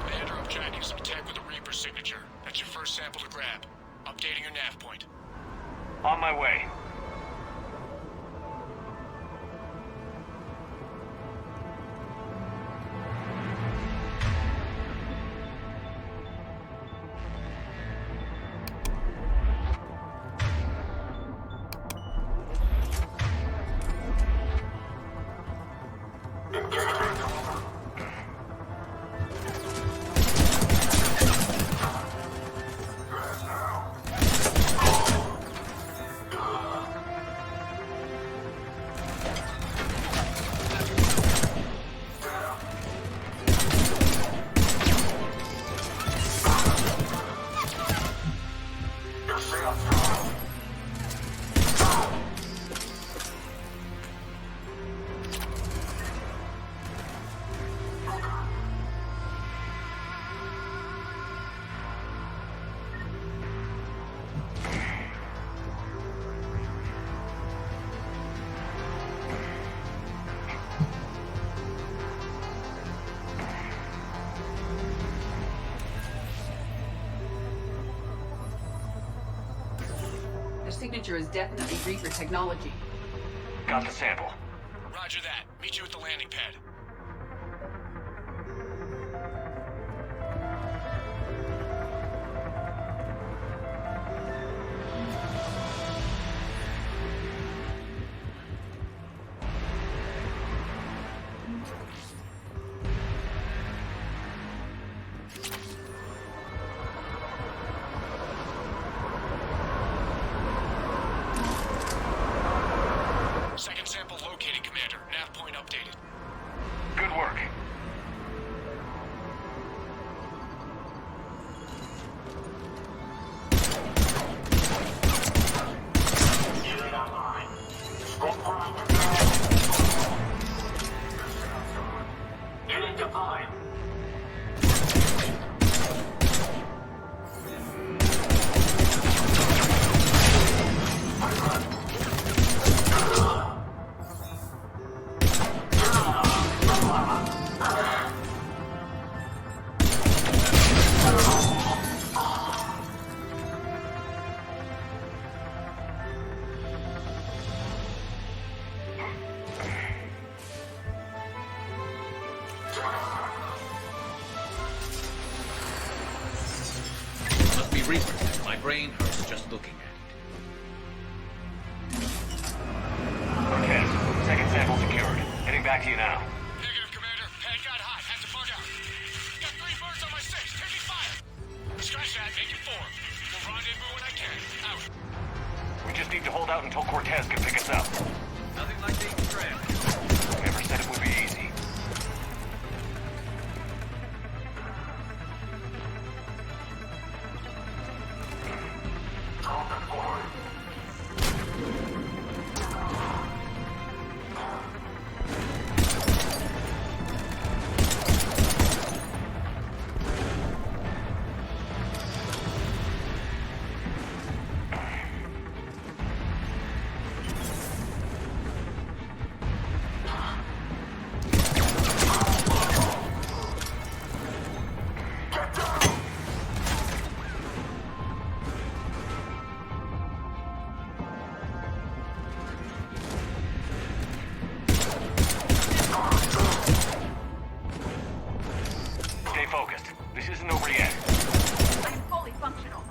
S18: Commander, I'm tracking some tech with a Reaper signature. That's your first sample to grab. Updating your nav point.
S14: On my way.
S20: The signature is definitely Reaper technology.
S14: Got the sample.
S18: Roger that. Meet you at the landing pad. Second sample located, Commander. Nav point updated.
S14: Good work.
S19: Unit deployed.
S17: Must be Reaper. My brain hurts just looking at it.
S14: Cortez, second sample secured. Heading back to you now.
S18: Negative, Commander. Pad got hot. Had to bug out. Got 3 birds on my 6. Taking fire. Scratch that. Make it 4. We'll rendezvous when I can. Out.
S14: We just need to hold out until Cortez can pick us up.
S17: Nothing like being stranded.
S14: Never said it would be easy. Stay focused. This isn't over yet.
S7: I'm fully functional.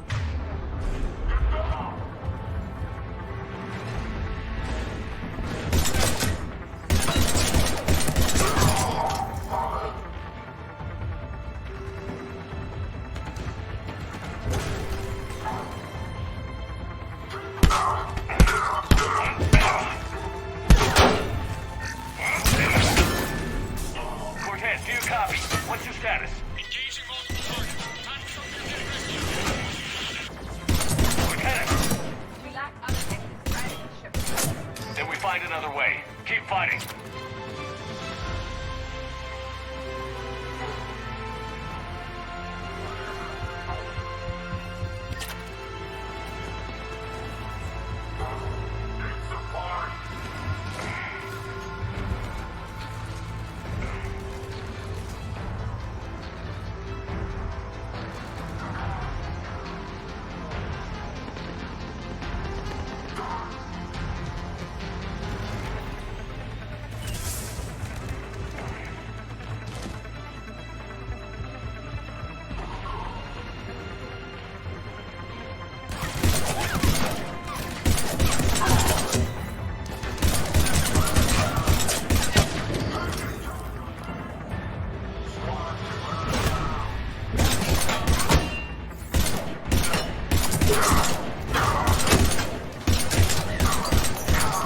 S14: What's your status?
S18: Engaging multiple targets. Time for some near-death rescue.
S14: Lieutenant!
S7: We lack other exits. Right, ship.
S14: Then we find another way. Keep fighting.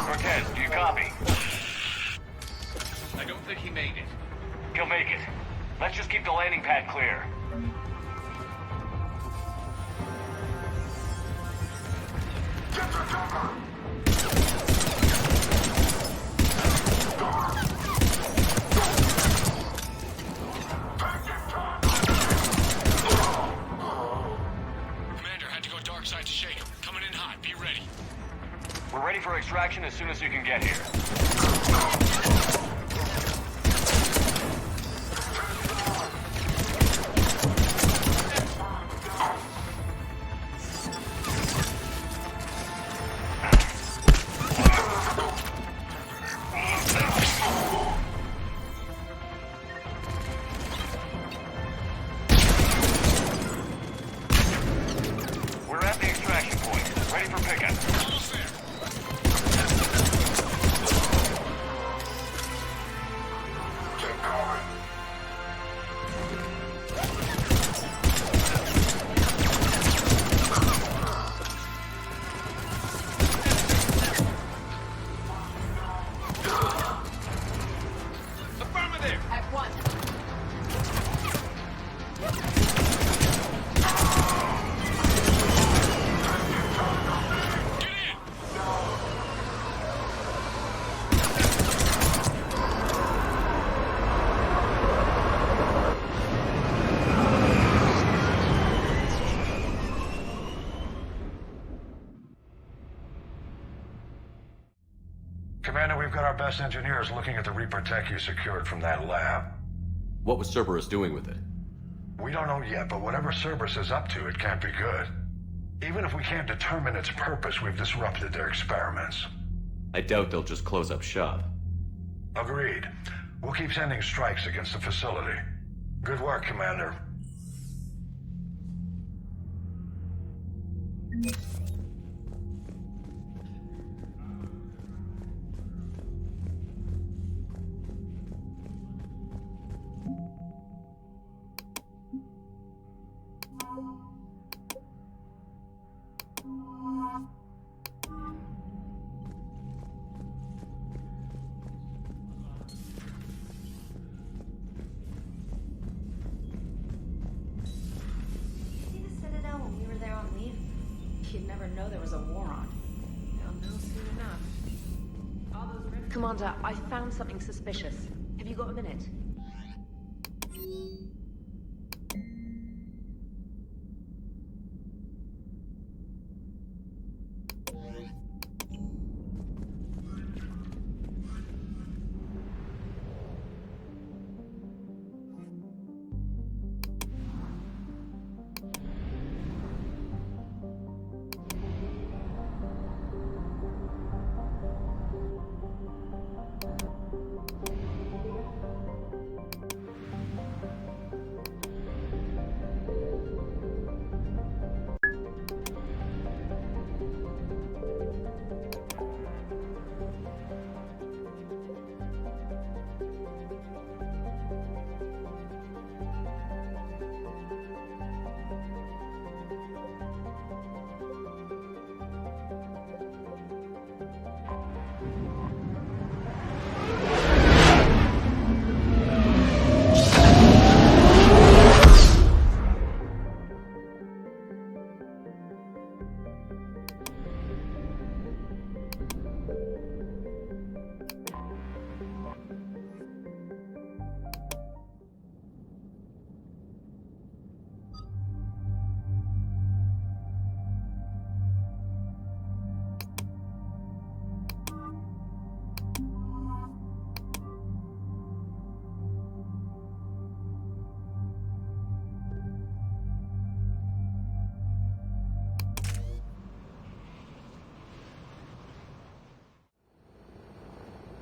S14: Cortez, do you copy?
S17: I don't think he made it.
S14: He'll make it. Let's just keep the landing pad clear.
S18: Commander, had to go dark side to shake him. Coming in hot. Be ready.
S14: We're ready for extraction as soon as you can get here. We're at the extraction point. Ready for pickup.
S18: Almost there.
S15: Affirmative!
S7: At once.
S8: Commander, we've got our best engineers looking at the Reaper tech you secured from that lab.
S2: What was Cerberus doing with it?
S8: We don't know yet, but whatever Cerberus is up to, it can't be good. Even if we can't determine its purpose, we've disrupted their experiments.
S2: I doubt they'll just close up shop.
S8: Agreed. We'll keep sending strikes against the facility. Good work, Commander.
S1: See the Citadel when we were there on leave? You'd never know there was a war on. They'll know soon enough. All those
S10: Commander, I found something suspicious. Have you got a minute?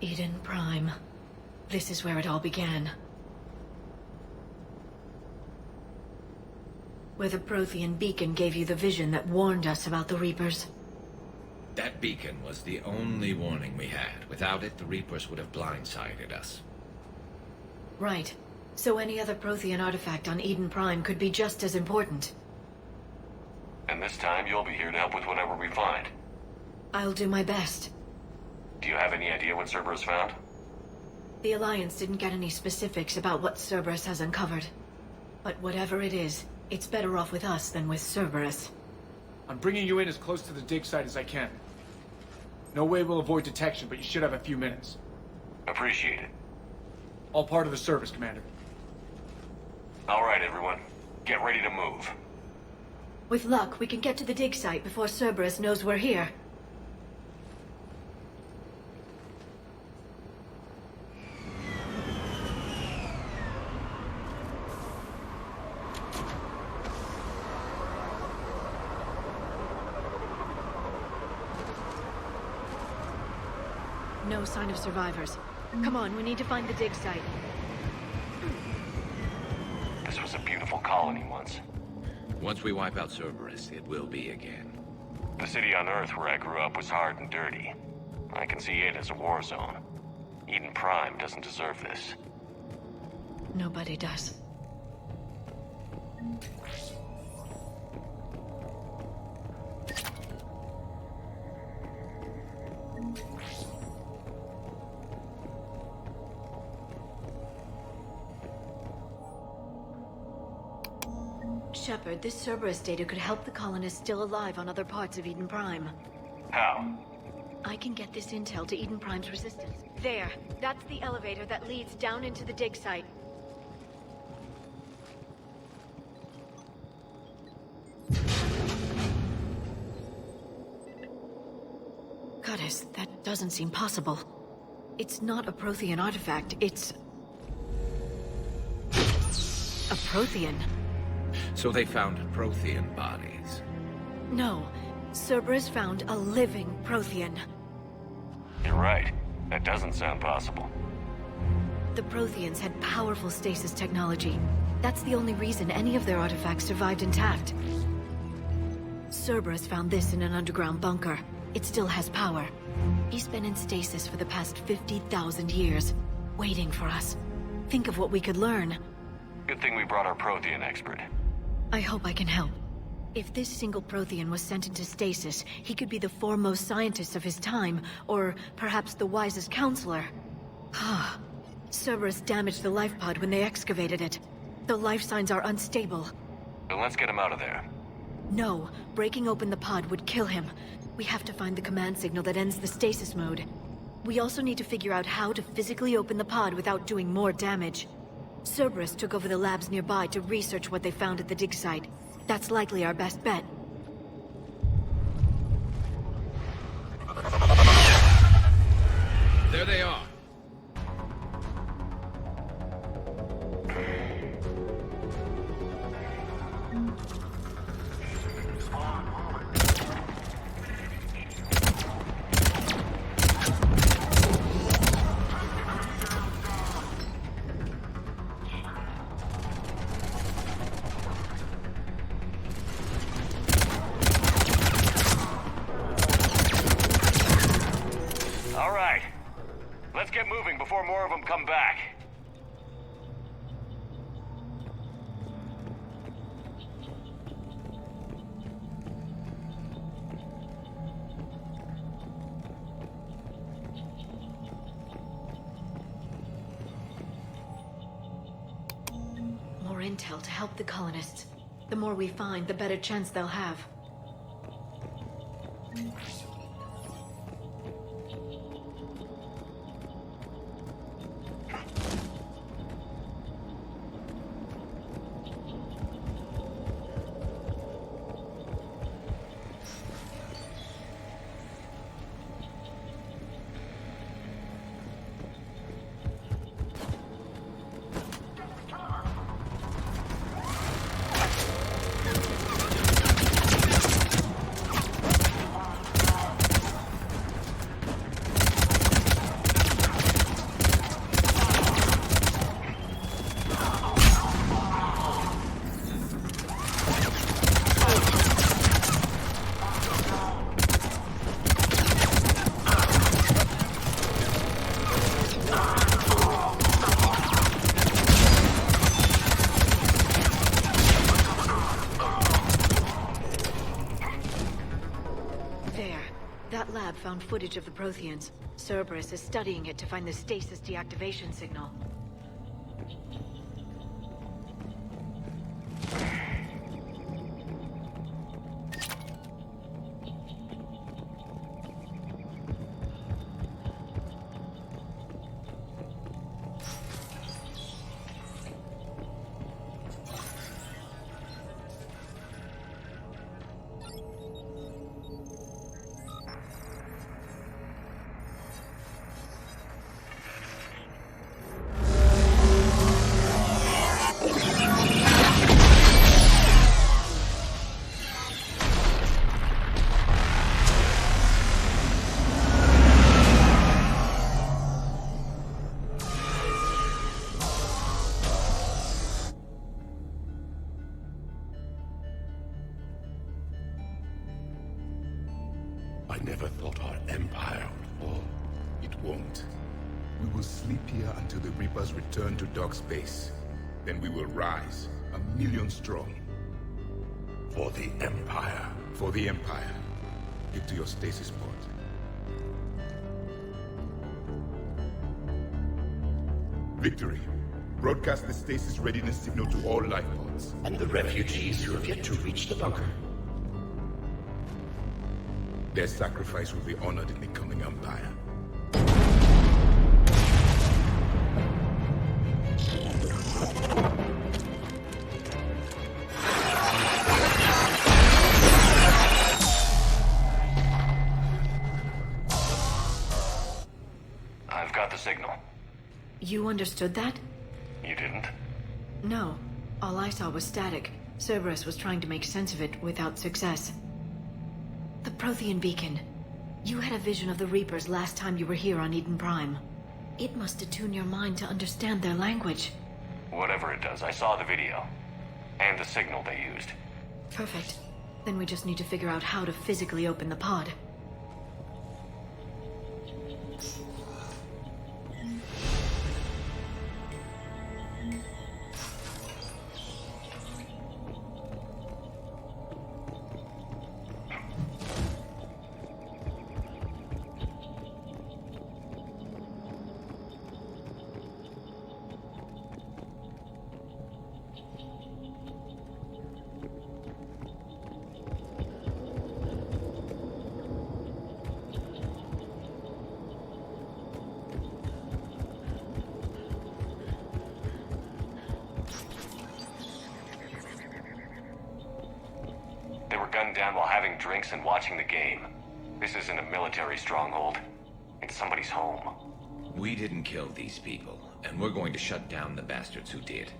S5: Eden Prime. This is where it all began. Where the Prothean beacon gave you the vision that warned us about the Reapers.
S17: That beacon was the only warning we had. Without it, the Reapers would have blindsided us.
S5: Right. So any other Prothean artifact on Eden Prime could be just as important.
S14: And this time, you'll be here to help with whatever we find.
S5: I'll do my best.
S14: Do you have any idea what Cerberus found?
S5: The Alliance didn't get any specifics about what Cerberus has uncovered. But whatever it is, it's better off with us than with Cerberus.
S11: I'm bringing you in as close to the dig site as I can. No way we'll avoid detection, but you should have a few minutes.
S14: Appreciate it.
S11: All part of the service, Commander.
S14: All right, everyone. Get ready to move.
S5: With luck, we can get to the dig site before Cerberus knows we're here. No sign of survivors. Come on, we need to find the dig site.
S14: This was a beautiful colony once.
S17: Once we wipe out Cerberus, it will be again.
S14: The city on Earth where I grew up was hard and dirty. I can see it as a war zone. Eden Prime doesn't deserve this.
S5: Nobody does. Shepard, this Cerberus data could help the colonists still alive on other parts of Eden Prime.
S14: How?
S5: I can get this intel to Eden Prime's resistance. There. That's the elevator that leads down into the dig site. Goddess, that doesn't seem possible. It's not a Prothean artifact, it's... a Prothean.
S17: So they found Prothean bodies.
S5: No. Cerberus found a living Prothean.
S14: You're right. That doesn't sound possible.
S5: The Protheans had powerful stasis technology. That's the only reason any of their artifacts survived intact. Cerberus found this in an underground bunker. It still has power. He's been in stasis for the past 50,000 years, waiting for us. Think of what we could learn.
S14: Good thing we brought our Prothean expert.
S5: I hope I can help. If this single Prothean was sent into stasis, he could be the foremost scientist of his time, or perhaps the wisest counselor. Ah, Cerberus damaged the life pod when they excavated it. The life signs are unstable.
S14: Then let's get him out of there.
S5: No, breaking open the pod would kill him. We have to find the command signal that ends the stasis mode. We also need to figure out how to physically open the pod without doing more damage. Cerberus took over the labs nearby to research what they found at the dig site. That's likely our best bet.
S17: There they are.
S14: Let's get moving before more of them come back.
S5: More intel to help the colonists. The more we find, the better chance they'll have. lab found footage of the Protheans. Cerberus is studying it to find the stasis deactivation signal.
S4: I never thought our empire would fall. It won't. We will sleep here until the Reapers return to dark space. Then we will rise, 1,000,000 strong. For the Empire. For the Empire. Get to your stasis pod. Victory. Broadcast the stasis readiness signal to all life pods.
S9: And the refugees who have yet to reach the bunker.
S4: Their sacrifice will be honored in the coming Empire.
S14: I've got the signal.
S5: You understood that?
S14: You didn't?
S5: No. All I saw was static. Cerberus was trying to make sense of it without success. The Prothean beacon. You had a vision of the Reapers last time you were here on Eden Prime. It must attune your mind to understand their language.
S14: Whatever it does, I saw the video. And the signal they used.
S5: Perfect. Then we just need to figure out how to physically open the pod.
S14: They were gunned down while having drinks and watching the game. This isn't a military stronghold. It's somebody's home.
S17: We didn't kill these people, and we're going to shut down the bastards who did.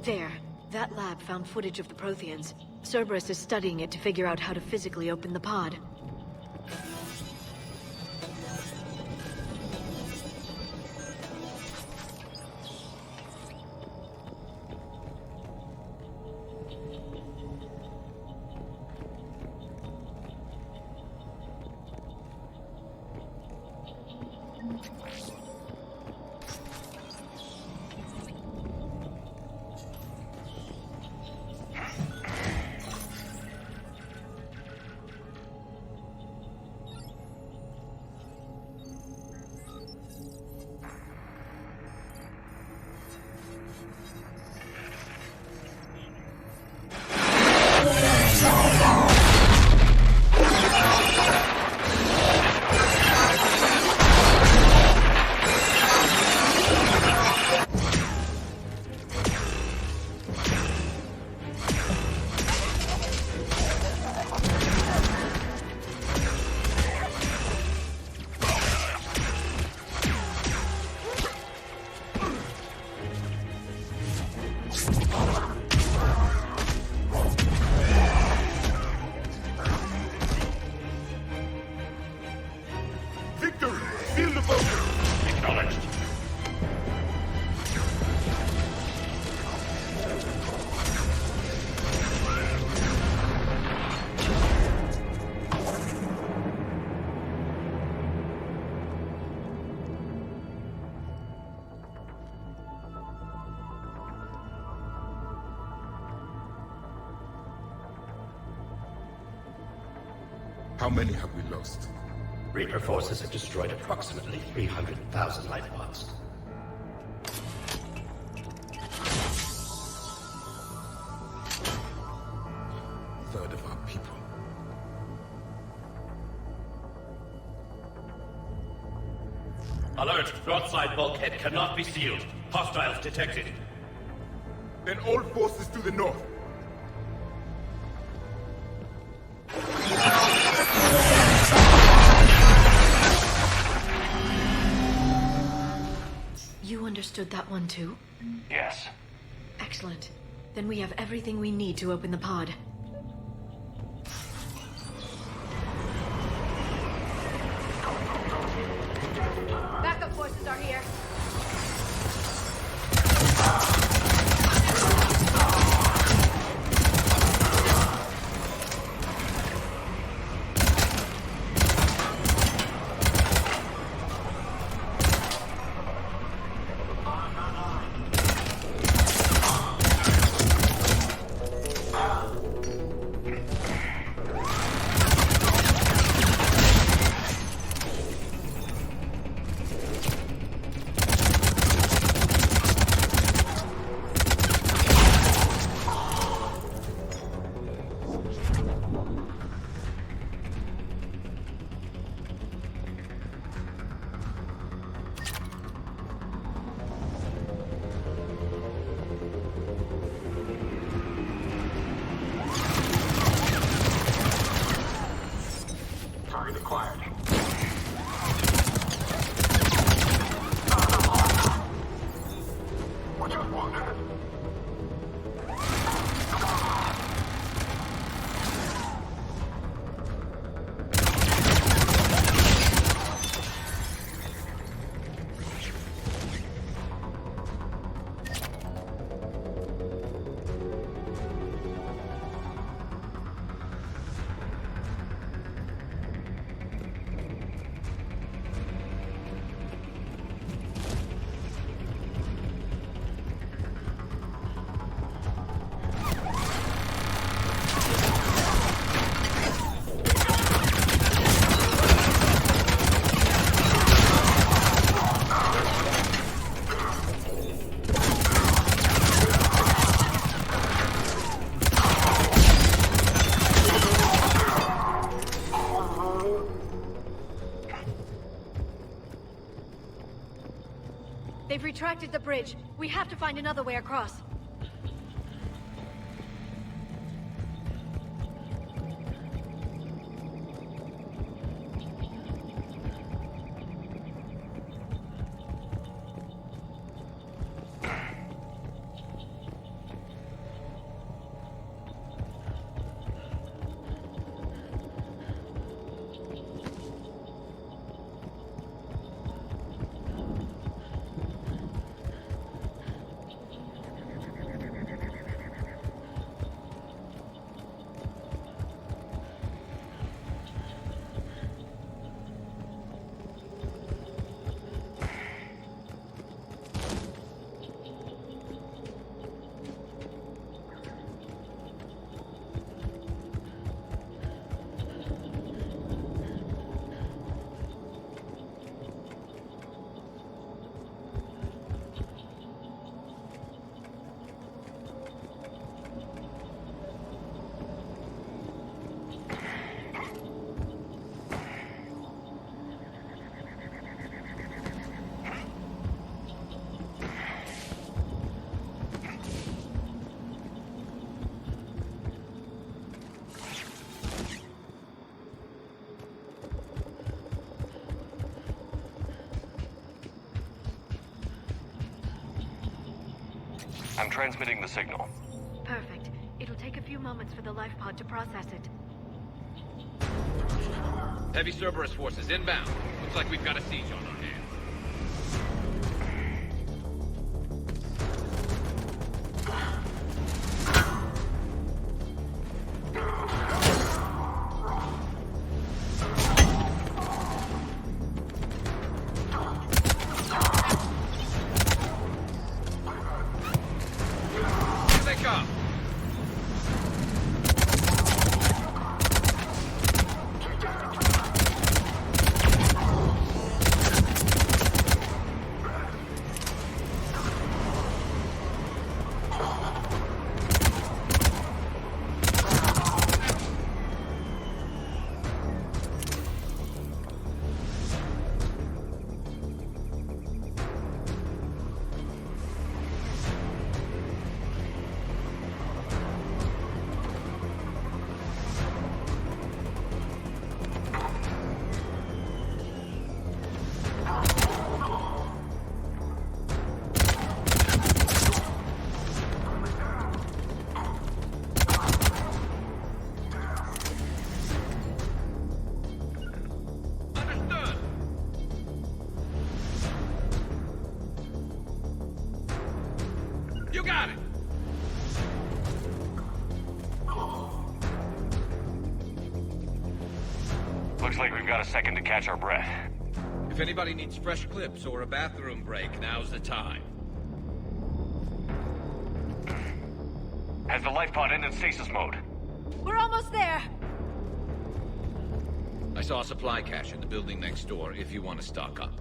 S17: There. That lab found footage of the Protheans. Cerberus is studying it to figure out how to physically open the pod.
S4: How many have we lost?
S9: Reaper forces have destroyed approximately 300,000 life pods.
S4: Third of our people.
S9: Alert! Broadside bulkhead cannot be sealed. Hostiles detected.
S4: Then all forces to the north.
S5: You understood that one too?
S14: Yes.
S5: Excellent. Then we have everything we need to open the pod.
S1: Backup forces are here.
S5: They've retracted the bridge. We have to find another way across.
S14: I'm transmitting the signal.
S5: Perfect. It'll take a few moments for the life pod to process it.
S22: Heavy Cerberus forces inbound. Looks like we've got a siege on our hands. You got it!
S14: Looks like we've got a second to catch our breath.
S17: If anybody needs fresh clips or a bathroom break, now's the time.
S14: Has the life pod ended stasis mode?
S5: We're almost there.
S17: I saw a supply cache in the building next door if you want to stock up.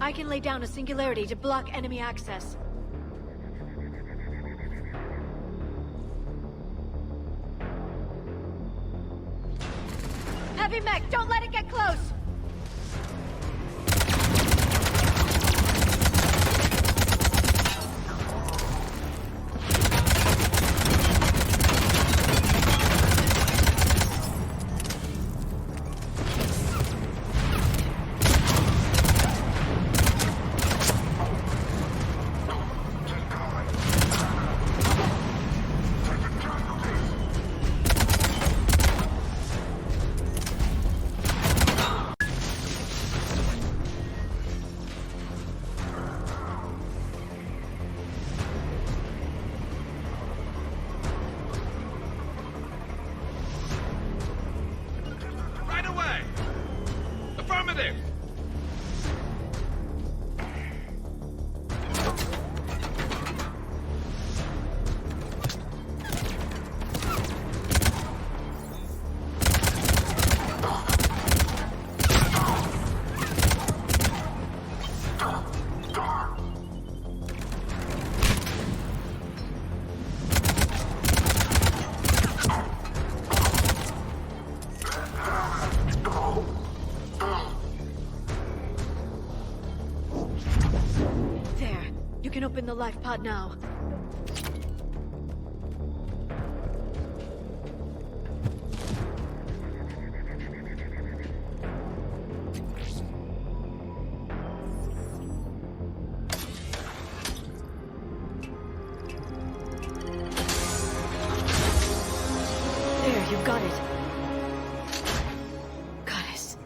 S5: I can lay down a singularity to block enemy access. Heavy mech, don't let it get close!
S22: Right away! Affirmative!
S5: There. You can open the life pod now. There, you've got it. Goddess.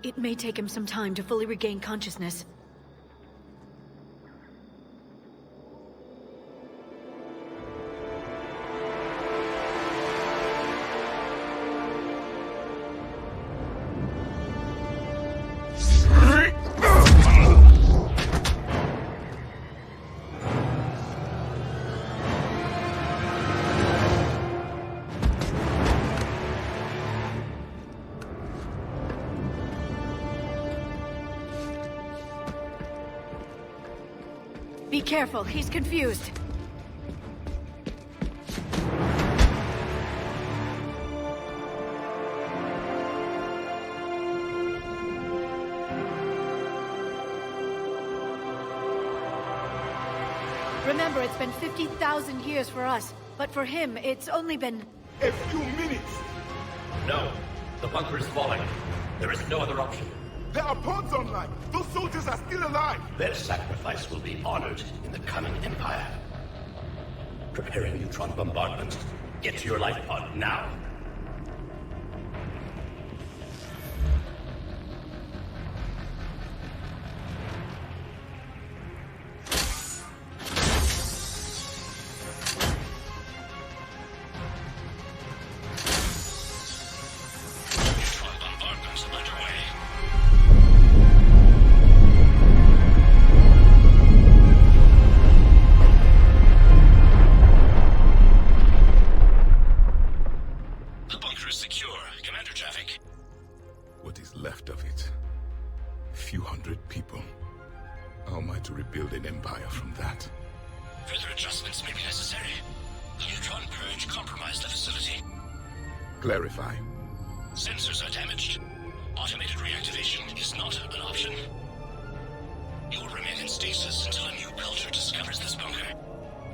S5: It may take him some time to fully regain consciousness. Be careful, he's confused. Remember, it's been 50,000 years for us, but for him, it's only been...
S4: A few minutes!
S9: No. The bunker is falling. There is no other option.
S4: There are pods online! Those soldiers are still alive!
S9: Their sacrifice will be honored in the coming Empire. Preparing neutron bombardment. Get to your life pod now.
S18: Neutron bombardment underway. The bunker is secure. Commander Traffic.
S4: What is left of it? A few hundred people. How am I to rebuild an empire from that?
S18: Further adjustments may be necessary. The neutron purge compromised the facility.
S4: Clarify.
S18: Sensors are damaged. Automated reactivation is not an option. You will remain in stasis until a new belcher discovers this bunker.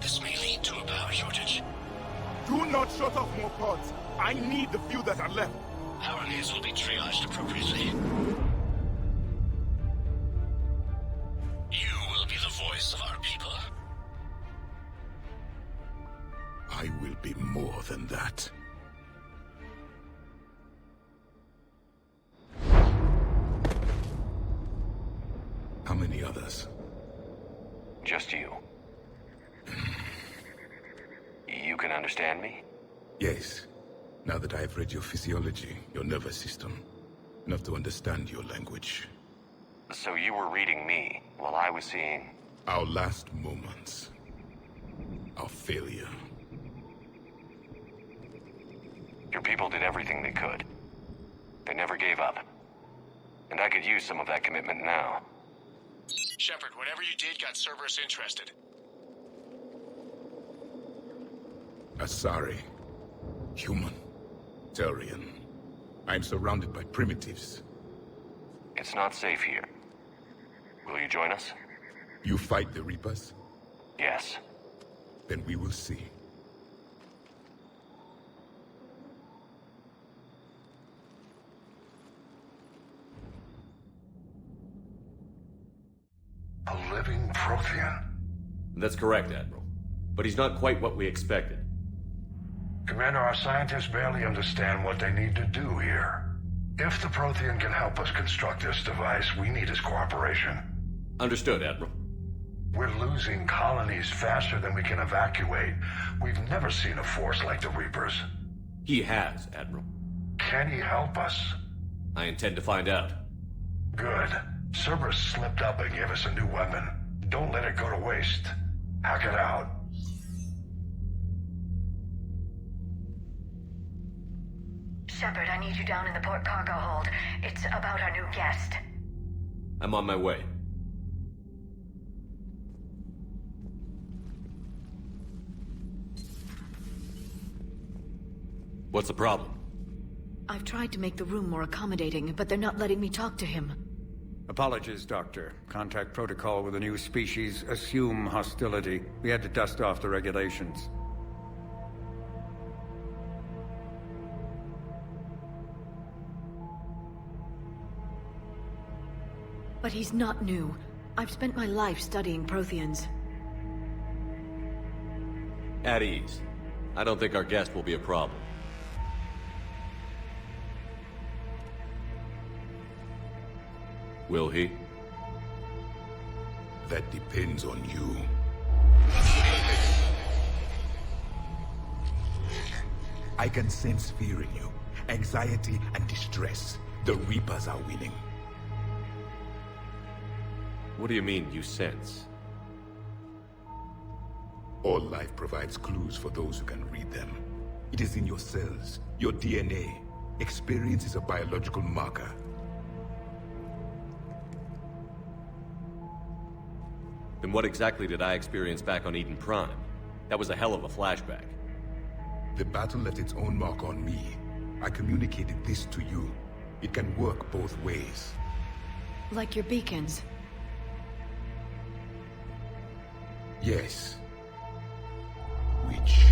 S18: This may lead to a power shortage.
S4: Do not shut off more pods! I need the few that are left!
S18: Our needs will be triaged appropriately. You will be the voice of our people.
S4: I will be more than that. others.
S14: Just you. You can understand me?
S4: Yes. Now that I have read your physiology, your nervous system, enough to understand your language.
S14: So you were reading me while I was seeing...
S4: Our last moments. Our failure.
S14: Your people did everything they could. They never gave up. And I could use some of that commitment now.
S18: Shepard, whatever you did got Cerberus interested.
S4: Asari. Human. Turian. I'm surrounded by primitives.
S14: It's not safe here. Will you join us?
S4: You fight the Reapers?
S14: Yes.
S4: Then we will see.
S8: A living Prothean.
S3: That's correct, Admiral. But he's not quite what we expected.
S8: Commander, our scientists barely understand what they need to do here. If the Prothean can help us construct this device, we need his cooperation.
S3: Understood, Admiral.
S8: We're losing colonies faster than we can evacuate. We've never seen a force like the Reapers.
S3: He has, Admiral.
S8: Can he help us?
S3: I intend to find out.
S8: Good. Cerberus slipped up and gave us a new weapon. Don't let it go to waste. Hack it out.
S6: Shepard, I need you down in the port cargo hold. It's about our new guest.
S3: I'm on my way. What's the problem?
S5: I've tried to make the room more accommodating, but they're not letting me talk to him.
S13: Apologies, Doctor. Contact protocol with a new species. Assume hostility. We had to dust off the regulations.
S5: But he's not new. I've spent my life studying Protheans.
S3: At ease. I don't think our guest will be a problem. Will he?
S4: That depends on you. I can sense fear in you. Anxiety and distress. The Reapers are winning.
S3: What do you mean, you sense?
S4: All life provides clues for those who can read them. It is in your cells, your DNA. Experience is a biological marker.
S3: Then what exactly did I experience back on Eden Prime? That was a hell of a flashback.
S4: The battle left its own mark on me. I communicated this to you. It can work both ways.
S5: Like your beacons.
S4: Yes. Which...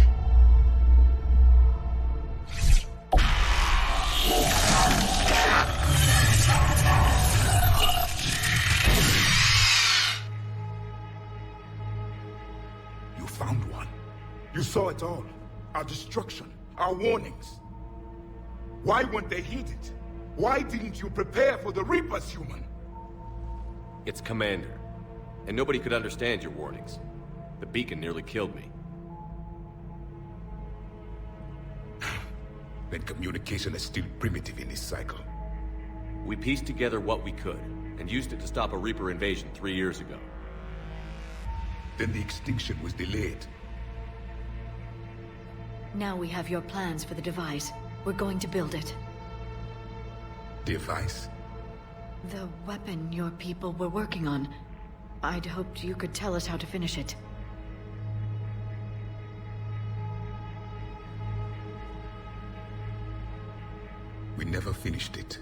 S4: You found one. You saw it all. Our destruction. Our warnings. Why weren't they heeded? Why didn't you prepare for the Reapers, human?
S3: It's Commander. And nobody could understand your warnings. The beacon nearly killed me.
S4: Then communication is still primitive in this cycle.
S3: We pieced together what we could, and used it to stop a Reaper invasion 3 years ago.
S4: Then the extinction was delayed.
S5: Now we have your plans for the device. We're going to build it.
S4: Device?
S5: The weapon your people were working on. I'd hoped you could tell us how to finish it.
S4: We never finished it.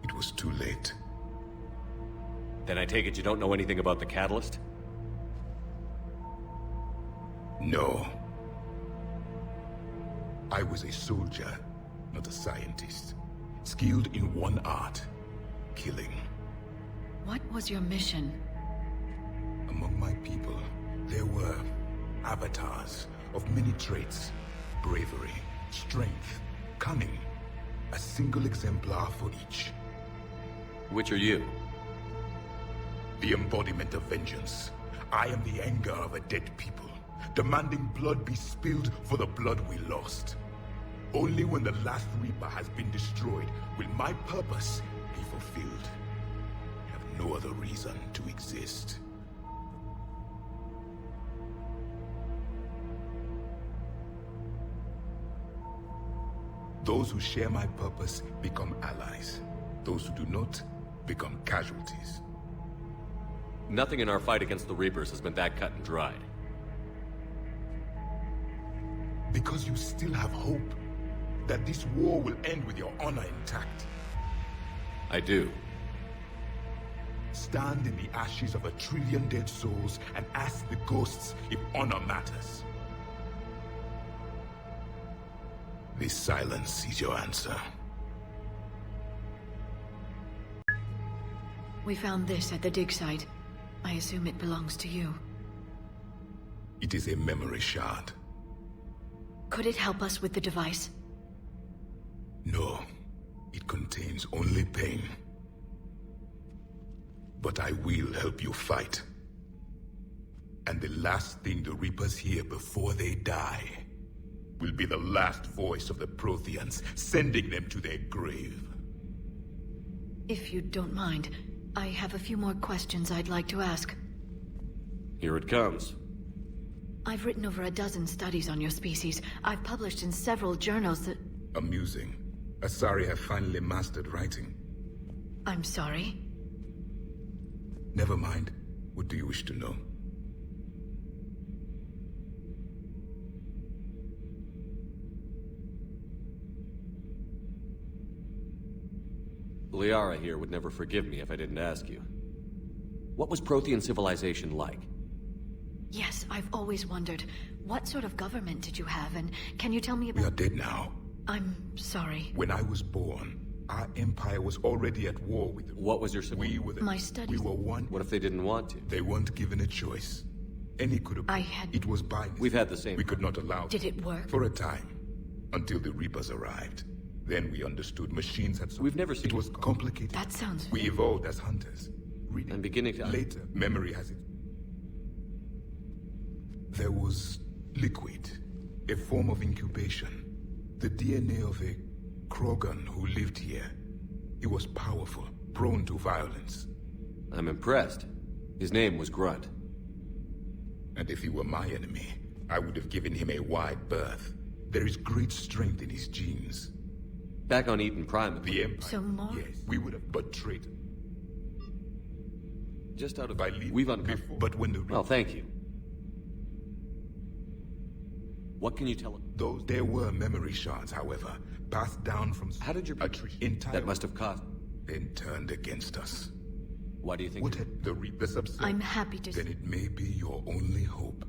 S4: It was too late.
S3: Then I take it you don't know anything about the catalyst?
S4: No. I was a soldier, not a scientist. Skilled in one art. Killing.
S5: What was your mission?
S4: Among my people, there were avatars of many traits. Bravery, strength, cunning. A single exemplar for each.
S3: Which are you?
S4: the embodiment of vengeance. I am the anger of a dead people, demanding blood be spilled for the blood we lost. Only when the last Reaper has been destroyed will my purpose be fulfilled. I have no other reason to exist. Those who share my purpose become allies. Those who do not become casualties.
S3: Nothing in our fight against the Reapers has been that cut and dried.
S4: Because you still have hope that this war will end with your honor intact.
S3: I do.
S4: Stand in the ashes of 1 trillion dead souls and ask the ghosts if honor matters. This silence is your answer.
S5: We found this at the dig site. I assume it belongs to you.
S4: It is a memory shard.
S5: Could it help us with the device?
S4: No, it contains only pain. But I will help you fight. And the last thing the Reapers hear before they die will be the last voice of the Protheans, sending them to their grave.
S5: If you don't mind, I have a few more questions I'd like to ask.
S3: Here it comes.
S5: I've written over a dozen studies on your species. I've published in several journals that...
S4: Amusing. Asari have finally mastered writing.
S5: I'm sorry?
S4: Never mind. What do you wish to know?
S3: Liara here would never forgive me if I didn't ask you. What was Prothean civilization like?
S5: Yes, I've always wondered. What sort of government did you have, and can you tell me about...
S4: We are dead now.
S5: I'm sorry.
S4: When I was born, our empire was already at war with them.
S3: What was your...
S4: We were
S5: My studies...
S4: We were one...
S3: What if they didn't want to?
S4: They weren't given a choice. Any could have...
S5: I had...
S4: It was binary.
S3: We've had the same...
S4: We could not allow...
S5: Did it work?
S4: For a time. Until the Reapers arrived. Then we understood machines had...
S3: We've never seen...
S4: It was complicated.
S5: That sounds...
S4: We evolved as hunters.
S3: I'm beginning to...
S4: Later, memory has it. There was liquid. A form of incubation. The DNA of a Krogan who lived here. He was powerful, prone to violence.
S3: I'm impressed. His name was Grunt.
S4: And if he were my enemy, I would have given him a wide berth. There is great strength in his genes.
S3: Back on Eden Prime...
S4: The Empire...
S5: So more?
S4: Yes, we would have but traitor.
S3: Just out of...
S4: By leaving
S3: We've uncovered...
S4: But when the...
S3: Well, thank you. What can you tell...
S4: There were memory shards, however, passed down from...
S3: How did your...
S4: entire...
S3: That must have cost...
S4: Then turned against us.
S3: Why do you think...
S4: What had the Reaper subsided?
S5: I'm happy to...
S4: Then it may be your only hope.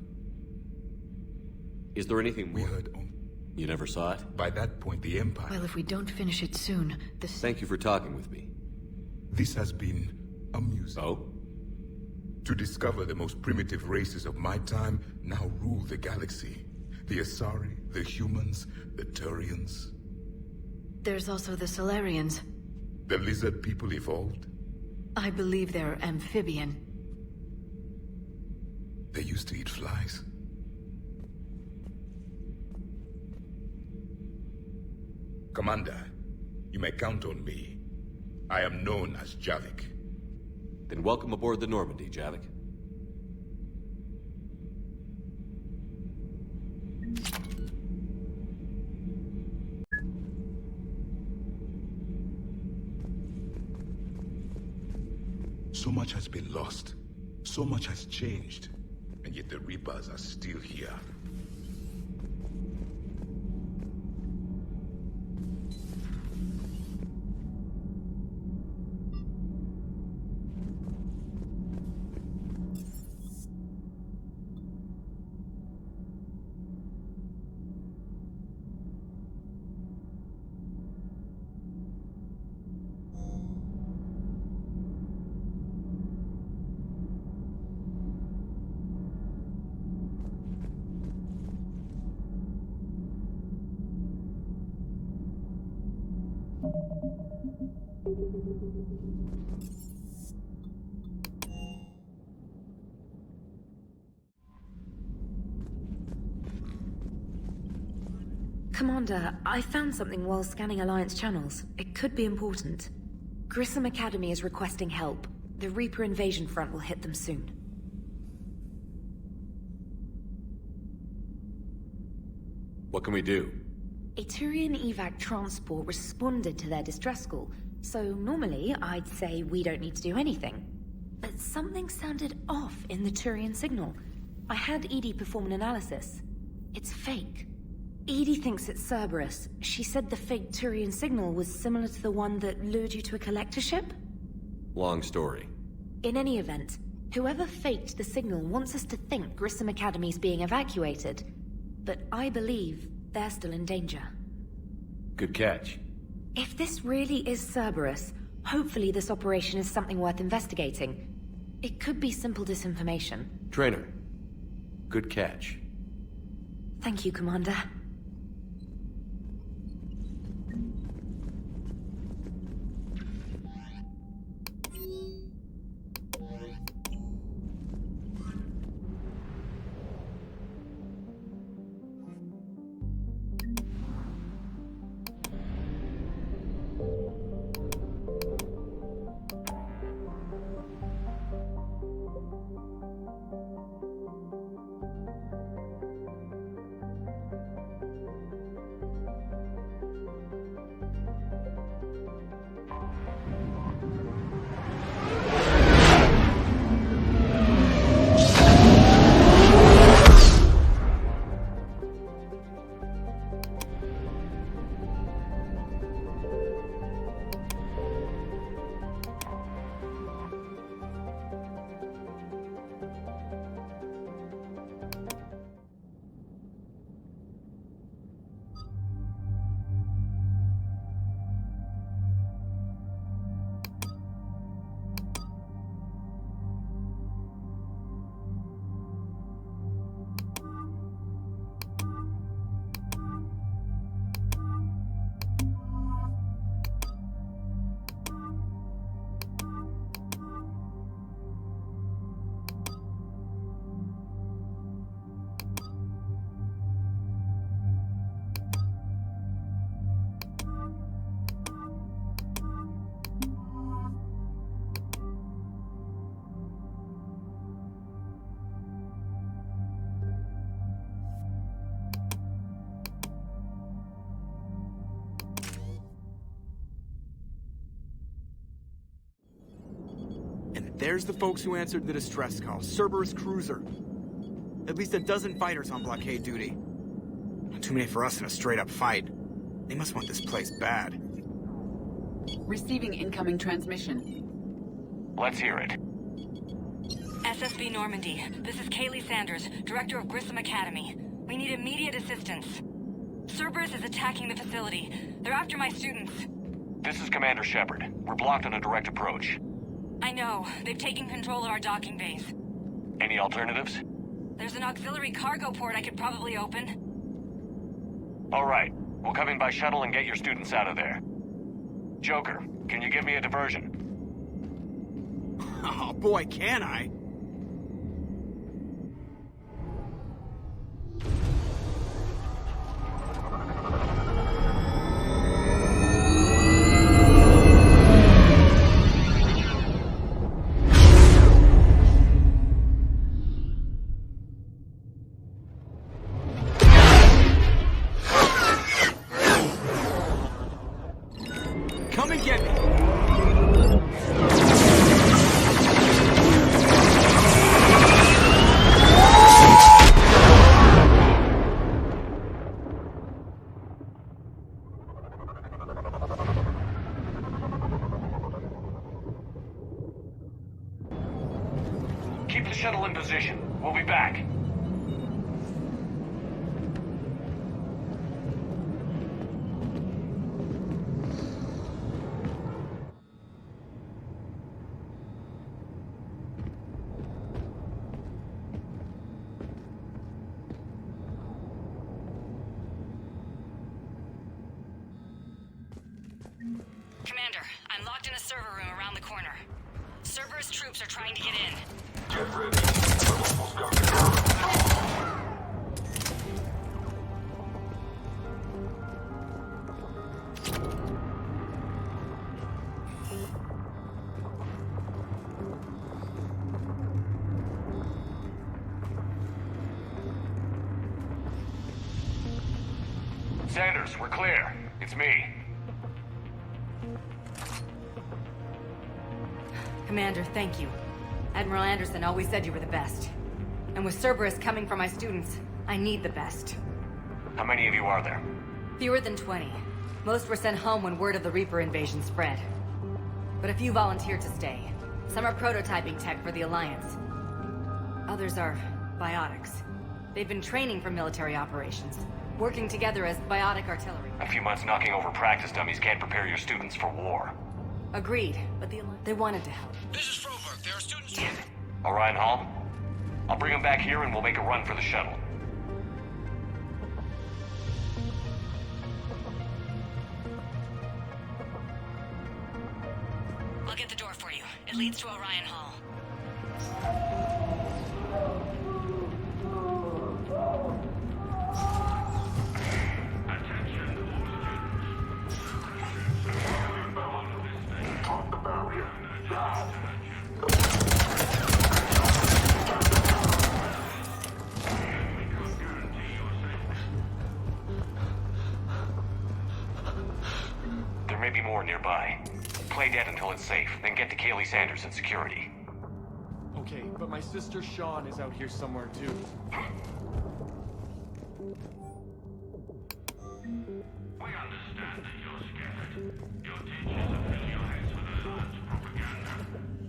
S3: Is there anything more?
S4: We heard only...
S3: You never saw it?
S4: By that point, the Empire...
S5: Well, if we don't finish it soon, this...
S3: Thank you for talking with me.
S4: This has been amusing.
S3: Oh?
S4: To discover the most primitive races of my time now rule the galaxy. The Asari, the humans, the Turians.
S5: There's also the Solarians.
S4: The lizard people evolved?
S5: I believe they're amphibian.
S4: They used to eat flies. Commander, you may count on me. I am known as Javik.
S3: Then welcome aboard the Normandy, Javik.
S4: So much has been lost. So much has changed. And yet the Reapers are still here.
S10: Commander, I found something while scanning Alliance channels. It could be important. Grissom Academy is requesting help. The Reaper invasion front will hit them soon.
S3: What can we do?
S10: A Turian evac transport responded to their distress call, so normally I'd say we don't need to do anything. But something sounded off in the Turian signal. I had Edie perform an analysis. It's fake. Edie thinks it's Cerberus. She said the fake Turian signal was similar to the one that lured you to a collector ship?
S2: Long story.
S10: In any event, whoever faked the signal wants us to think Grissom Academy's being evacuated. But I believe they're still in danger.
S3: Good catch.
S10: If this really is Cerberus, hopefully this operation is something worth investigating. It could be simple disinformation.
S3: Trainer, good catch.
S10: Thank you, Commander.
S23: There's the folks who answered the distress call. Cerberus cruiser. At least a dozen fighters on blockade duty. Not too many for us in a straight-up fight. They must want this place bad.
S20: Receiving incoming transmission.
S14: Let's hear it.
S6: SSB Normandy, this is Kaylee Sanders, Director of Grissom Academy. We need immediate assistance. Cerberus is attacking the facility. They're after my students.
S14: This is Commander Shepard. We're blocked on a direct approach.
S6: I know. They've taken control of our docking base.
S14: Any alternatives?
S6: There's an auxiliary cargo port I could probably open.
S14: All right. We'll come in by shuttle and get your students out of there. Joker, can you give me a diversion?
S23: Oh boy, can I? Come and get me!
S14: Keep the shuttle in position. We'll be back.
S6: Commander, I'm locked in a server room around the corner. Cerberus troops are trying to get in.
S8: Get ready. We've almost got control.
S14: Sanders, we're clear. It's me.
S6: Commander, thank you. Admiral Anderson always said you were the best. And with Cerberus coming for my students, I need the best.
S14: How many of you are there?
S6: Fewer than 20. Most were sent home when word of the Reaper invasion spread. But a few volunteered to stay. Some are prototyping tech for the Alliance. Others are biotics. They've been training for military operations, working together as biotic artillery.
S14: A few months knocking over practice dummies can't prepare your students for war.
S6: Agreed, but they wanted to help.
S18: This is Froberg. There are students.
S6: Damn it.
S14: Orion Hall? I'll bring them back here and we'll make a run for the shuttle.
S6: I'll get the door for you. It leads to Orion Hall.
S14: There may be more nearby. Play dead until it's safe, then get to Kaylee Sanders and security.
S11: Okay, but my sister Sean is out here somewhere too.
S8: We understand that you're scared. Your teachers affiliate with Alliance propaganda.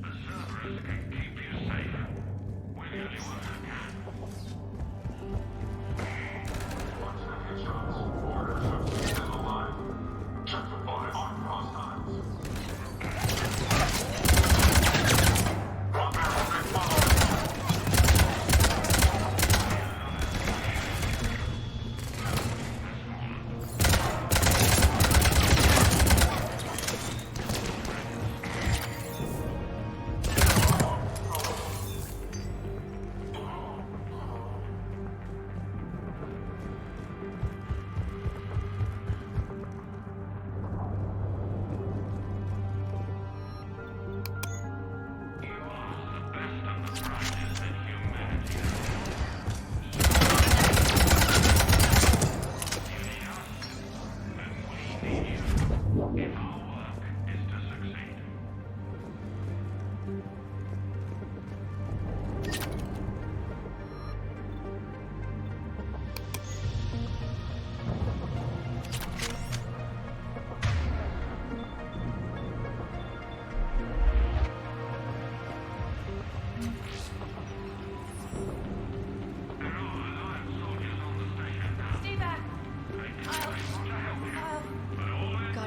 S8: But Cerberus can keep you safe. We're the only ones who can. What's the chance? Orders have stayed alive. Check the bullet on hostiles.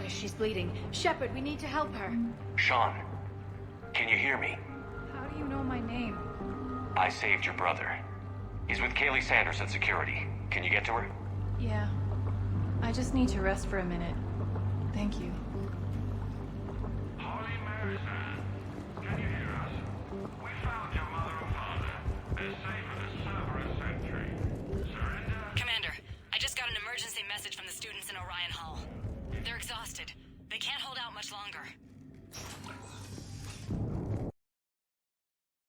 S5: She's bleeding. Shepard, we need to help her.
S14: Sean, can you hear me?
S1: How do you know my name?
S14: I saved your brother. He's with Kaylee Sanders at security. Can you get to her?
S1: Yeah. I just need to rest for a minute. Thank you.
S8: Holy Mary, can you hear us? We found your mother and father. They're safe in the Cerberus sanctuary. Surrender?
S6: Commander, I just got an emergency message from the students in Orion Hall. They're exhausted. They can't hold out much longer.